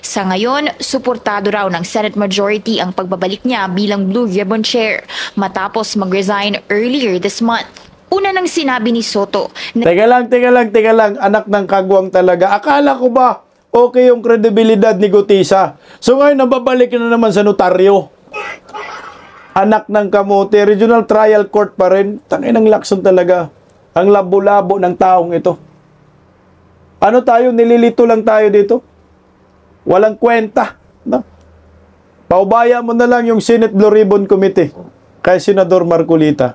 Sa ngayon, suportado raw ng Senate Majority ang pagbabalik niya bilang Blue Ribbon Chair matapos mag-resign earlier this month. Una nang sinabi ni Soto na Teka lang, anak ng kagwang talaga. Akala ko ba okay yung kredibilidad ni Gutisa? So ngayon, nababalik na naman sa notaryo. Anak ng kamote, Regional Trial Court pa rin. Tangin ng Lacson talaga. Ang labo-labo ng taong ito. Ano tayo, nililito lang tayo dito? Walang kwenta. No? Paubaya mo na lang yung Senate Blue Ribbon Committee kay Senador Marcolita.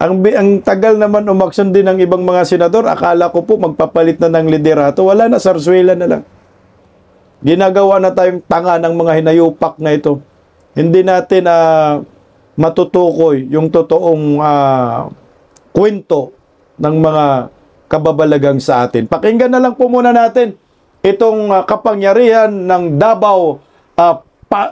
Ang tagal naman umaksyon din ng ibang mga senador. Akala ko po magpapalit na ng liderato. Wala na, Sarsuela na lang. Ginagawa na tayong tanga ng mga hinayupak na ito. Hindi natin matutukoy yung totoong kwento ng mga kababalagang sa atin. Pakinggan na lang po muna natin itong kapangyarihan ng Davao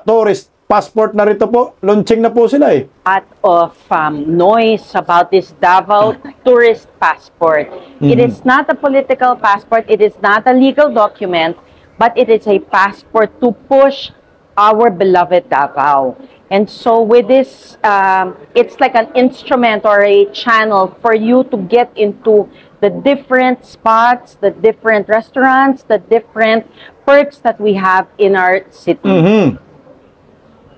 tourist passport na rito po. Launching na po sila eh. Lot of noise about this Davao tourist passport. It is not a political passport. It is not a legal document, but it is a passport to push our beloved Davao. And so with this, it's like an instrument or a channel for you to get into the different spots, the different restaurants, the different perks that we have in our city.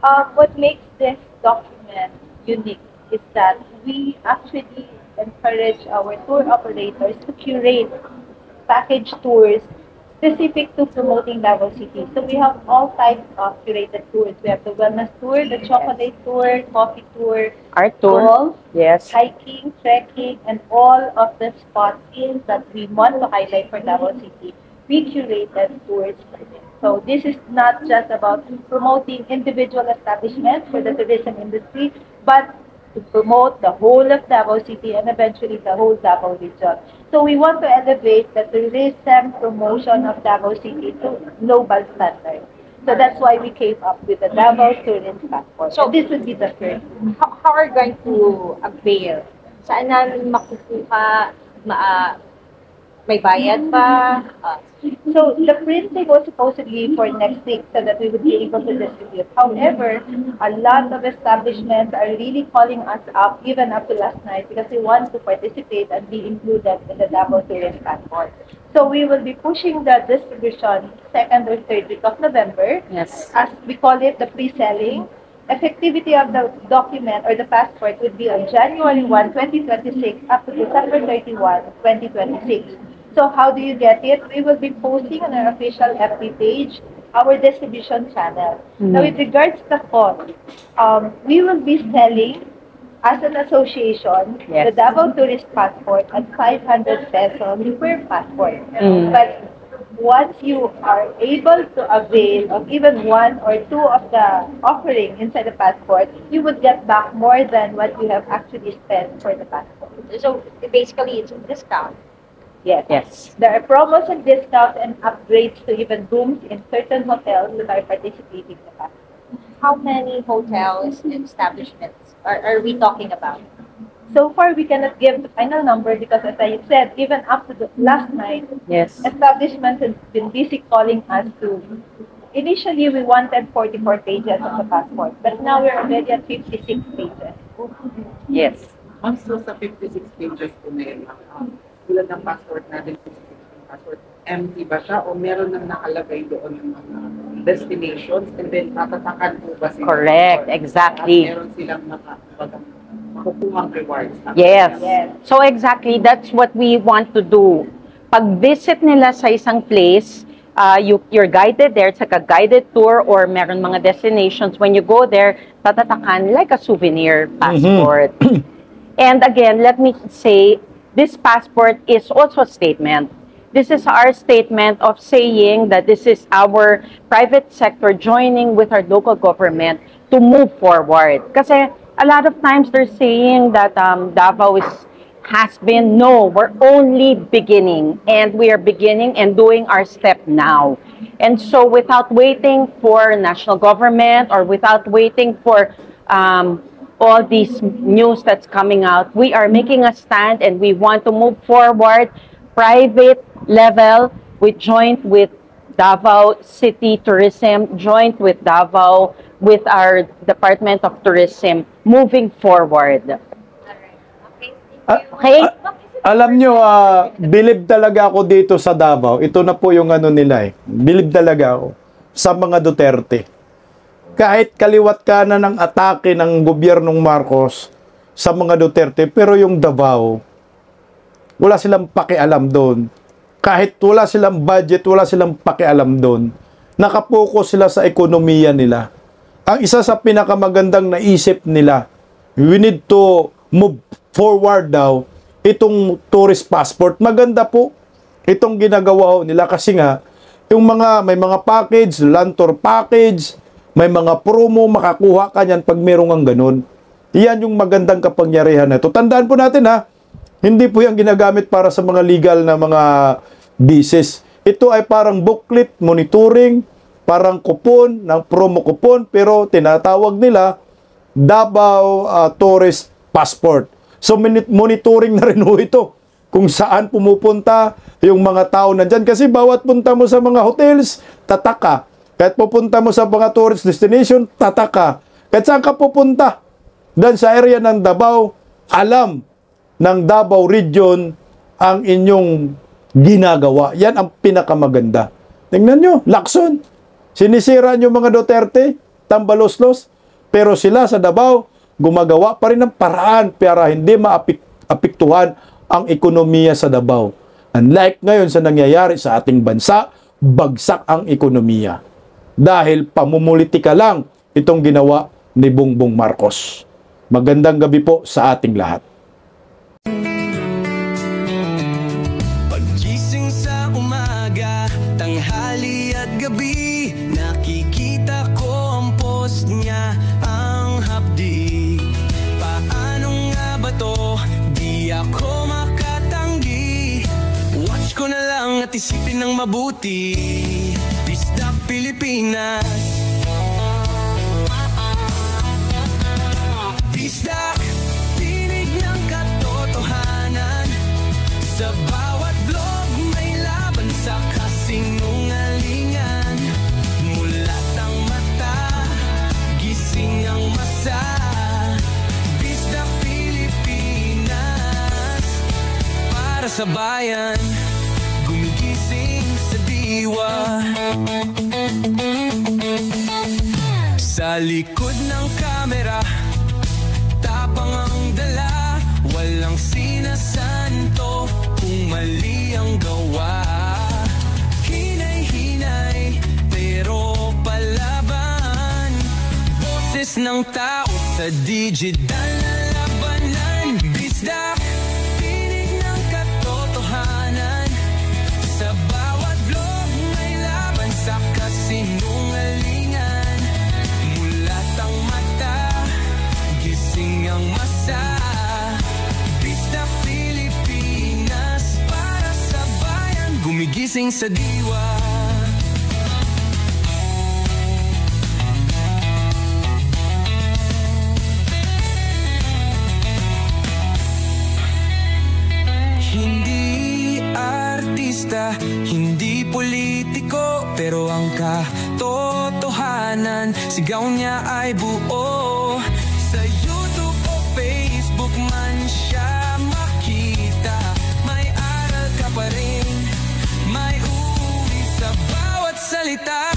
What makes this document unique is that we actually encourage our tour operators to curate package tours specific to promoting Davao City. So we have all types of curated tours. We have the wellness tour, the chocolate tour, coffee tour, Art tour. golf, Yes. hiking, trekking, and all of the spots that we want to highlight for Davao City. We curated tours for this. So this is not just about promoting individual establishments for the tourism industry, but to promote the whole of Davao City and eventually the whole Davao region. So we want to elevate the tourism promotion of Davao City to global standards. So that's why we came up with the Davao Tourism Passport. So this would be the first. How are you going to avail? Saan namin makukuha? May bayad ba? So the printing was supposedly for next week so that we would be able to distribute. However, a lot of establishments are really calling us up, even up to last night, because they want to participate and be included in the Davao Tourist Passport. So we will be pushing the distribution 2nd or 3rd week of November. Yes. As we call it, the pre-selling. Effectivity of the document or the passport would be on January 1, 2026 up to December 31, 2026. So how do you get it? We will be posting on our official FB page our distribution channel. Now, with regards to the cost, we will be selling as an association the Davao Tourist Passport at 500 pesos per passport. But once you are able to avail of even one or two of the offering inside the passport, you would get back more than what you have actually spent for the passport. So basically, it's a discount. Yes. Yes. There are promos and discounts and upgrades to even rooms in certain hotels that are participating in the passport. How many hotels and establishments are we talking about? So far, we cannot give the final number because, as I said, even up to the last night, Yes. establishments have been busy calling us to. Initially, we wanted 44 pages of the passport, but now we're already at 56 pages. Yes. So sa 56 pages po na yun, tulad ng passport natin, passport, empty ba siya o meron nang nakalagay doon ng mga destinations and then tatatakan po ba sila? Correct. Exactly. At meron silang makukuhang rewards. Yes. So exactly, that's what we want to do. Pag visit nila sa isang place, you're guided there, it's like a guided tour or meron mga destinations. When you go there, tatatakan like a souvenir passport. And again, let me say, this passport is also a statement. This is our statement of saying that this is our private sector joining with our local government to move forward. Kasi a lot of times they're saying that Davao has been, no, we're only beginning. And we are beginning and doing our step now. And so without waiting for national government or without waiting for all these news that's coming out, we are making a stand and we want to move forward. Private level, we joined with Davao City Tourism, joined with Davao, with our Department of Tourism, moving forward. Okay? Alam nyo, bilib talaga ako dito sa Davao. Ito na po yung ano nila eh. Bilib talaga ako sa mga Duterte. Kahit kaliwat kanan ng atake ng gobyernong Marcos sa mga Duterte, pero yung Davao, wala silang pakialam doon. Kahit wala silang budget, wala silang pakialam doon. Nakapokus sila sa ekonomiya nila. Ang isa sa pinakamagandang naisip nila, we need to move forward daw itong tourist passport. Maganda po itong ginagawa nila kasi nga, yung may mga package, land tour package, may mga promo, makakuha ka niyan pag merong ang ganun. Iyan yung magandang kapangyarihan na ito. Tandaan po natin hindi po yan ginagamit para sa mga legal na mga business. Ito ay parang booklet, monitoring, parang kupon, ng promo kupon, pero tinatawag nila Davao Tourist Passport. So monitoring na rin ito kung saan pumupunta yung mga tao nandyan. Kasi bawat punta mo sa mga hotels, tataka. Kahit pupunta mo sa mga tourist destination, tataka. Kahit saan ka pupunta, dan sa area ng Davao, alam ng Davao Region ang inyong ginagawa. Yan ang pinakamaganda. Tingnan nyo, Lacson. Sinisira nyo mga Duterte, tambaloslos. Pero sila sa Davao, gumagawa pa rin ng paraan para hindi maapektuhan ang ekonomiya sa Davao. Unlike ngayon sa nangyayari sa ating bansa, bagsak ang ekonomiya. Dahil pamumulitika lang itong ginawa ni Bongbong Marcos. Magandang gabi po sa ating lahat. Paggising sa umaga, tanghali at gabi, nakikita ko ang post niya, ang hapdi. Paano nga ba to? Di ako makatanggi. Watch ko na lang at isipin ng mabuti. Bisdak Pilipinas. Bisdak, tinig ng katotohanan. Sa bawat vlog may laban sa kasinungalingan. Mulat ang mata, gising ang masa. Bisdak Pilipinas, para sa bayan, gumigising sa diwa. Sa likod ng kamera, tapang ang dala, walang sinasanto kung mali ang gawa. Hinay-hinay, pero palaban. Boses ng tao sa digital na labanan. Bisdak, tinig ng katotohanan. Sa bawat vlog may laban sa kasinungalingan. Mulat ang mata, gising ang masa. Bisdak Pilipinas, para sa bayan, gumigising sa diwa. Hindi artista, hindi politiko, pero ang katotohanan, sigaw niya ay buo. Sa YouTube o Facebook man siya makita, may aral ka pa rin, may uri sa bawat salita.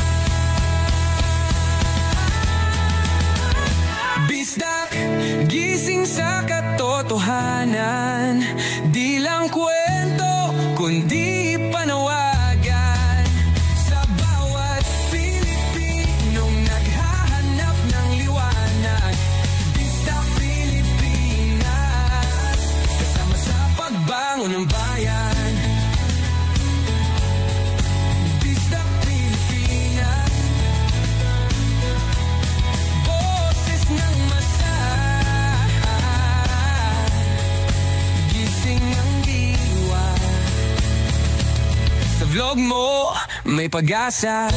Bisdak, gising sa katotohanan, di lang kwento, kundi panawagan. Sa bawat Pilipinong naghahanap ng liwanag. Bisdak Pilipinas, kasama sa pagbangon ng bayan. Bisdak Pilipinas, boses ng masa, gising ang diwa. Sa vlog mo, may pag-asa.